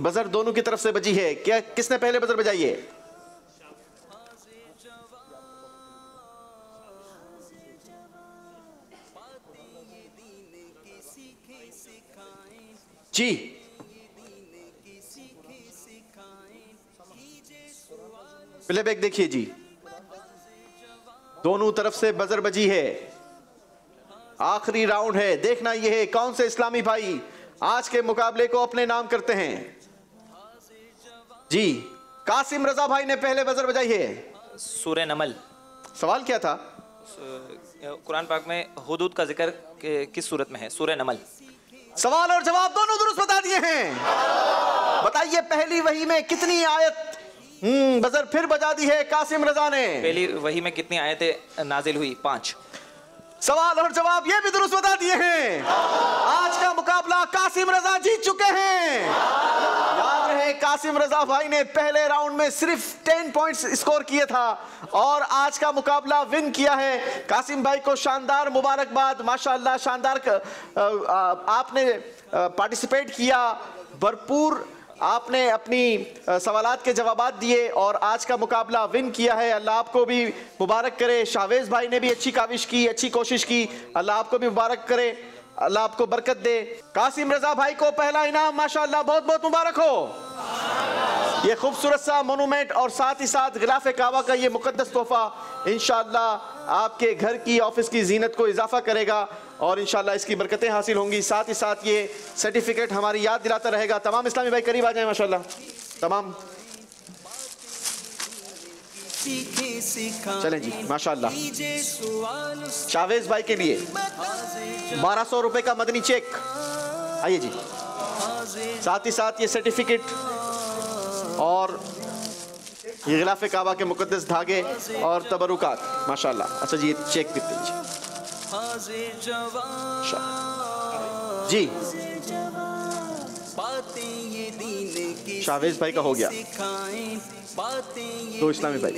बजर दोनों की तरफ से बजी है। क्या किसने पहले बजर बजाई है? जी, प्लेबैक देखिए जी। दोनों तरफ से बजर बजी है। आखिरी राउंड है। देखना यह है कौन से इस्लामी भाई आज के मुकाबले को अपने नाम करते हैं जी। कासिम रजा भाई ने पहले बजर बजाई है। सूरह नमल। सवाल क्या था? कुरान पाक में हुदूद का जिक्र किस सूरत में है? सूरह नमल। सवाल और जवाब दोनों दुरुस्त बता दिए हैं। बताइए पहली वही में कितनी आयत बजर फिर बजा दी है कासिम रजा ने? पहली वही में कितनी आयतें नाजिल हुई? 5। सवाल और जवाब ये भी दुरुस्त बता दिए हैं। आज का मुकाबला कासिम रजा जीत चुके हैं। याद रहे कासिम रजा भाई ने पहले राउंड में सिर्फ 10 पॉइंट्स स्कोर किए था और आज का मुकाबला विन किया है। कासिम भाई को शानदार मुबारकबाद। माशाअल्लाह शानदार आपने पार्टिसिपेट किया, भरपूर आपने अपनी सवालात के जवाबात दिए और आज का मुकाबला विन किया है। अल्लाह आपको भी मुबारक करे। शाहवेज भाई ने भी अच्छी काविश की, अच्छी कोशिश की। अल्लाह आपको भी मुबारक करे। अल्लाह आपको बरकत दे। कासिम रजा भाई को पहला इनाम माशाअल्लाह बहुत बहुत मुबारक हो। ये खूबसूरत सा मोनूमेंट और साथ ही साथ गिलाफ काबा का ये मुकद्दस तोहफा इंशाअल्लाह आपके घर की ऑफिस की जीनत को इजाफा करेगा और इंशाअल्लाह इसकी बरकतें हासिल होंगी। साथ ही साथ ये सर्टिफिकेट हमारी याद दिलाता रहेगा। तमाम इस्लामी भाई करीब आ जाए माशाअल्लाह। तमाम चलें जी माशाअल्लाह। शावेज भाई के लिए 1200 रुपए का मदनी चेक, आइए जी। साथ ही साथ ये सर्टिफिकेट और ये गिलाफ काबा के मुकद्दस धागे और तबरुकात माशाअल्लाह। अच्छा जी, ये चेक भी दीजिए जी। शावेज भाई का हो गया। तो इस्लामी भाई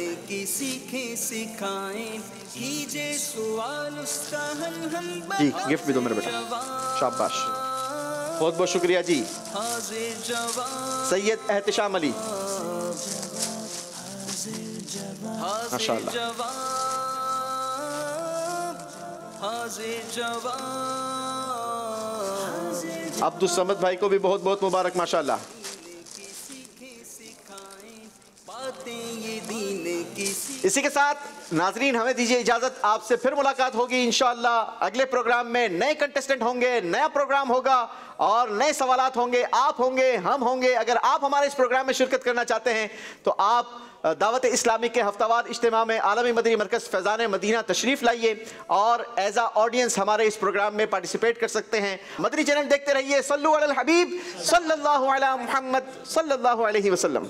जी गिफ्ट भी दो मेरे बेटा, शाबाश, बहुत बहुत शुक्रिया जी। सैयद एहतिशाम अली माशाअल्लाह। अब्दुल समद भाई को भी बहुत बहुत मुबारक माशाअल्लाह। इसी के साथ नाजरीन हमें दीजिए इजाजत, आपसे फिर मुलाकात होगी इंशाअल्लाह। अगले प्रोग्राम में नए कंटेस्टेंट होंगे, नया प्रोग्राम होगा और नए सवालात होंगे। आप होंगे, हम होंगे। अगर आप हमारे इस प्रोग्राम में शिरकत करना चाहते हैं तो आप दावत इस्लामी के हफ्तावार इज्तिमा में आलमी मदनी मरकज़ फैज़ान मदीना तशरीफ़ लाइए और एज आ ऑडियंस हमारे इस प्रोग्राम में पार्टिसिपेट कर सकते हैं। मदनी चैनल देखते रहिए। सल्लु अलल हबीब सल्लल्लाहु अला मुहम्मद सल्लल्लाहु अलैहि वसल्लम।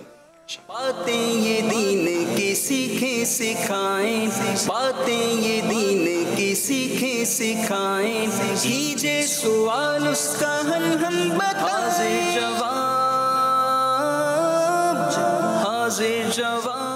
बातें ये दीन की सीखें सिखाएं, बातें ये दीन की सीखें सिखाएं, कीजिए सवाल उसका हल हम बताएं, हाज़िर जवाब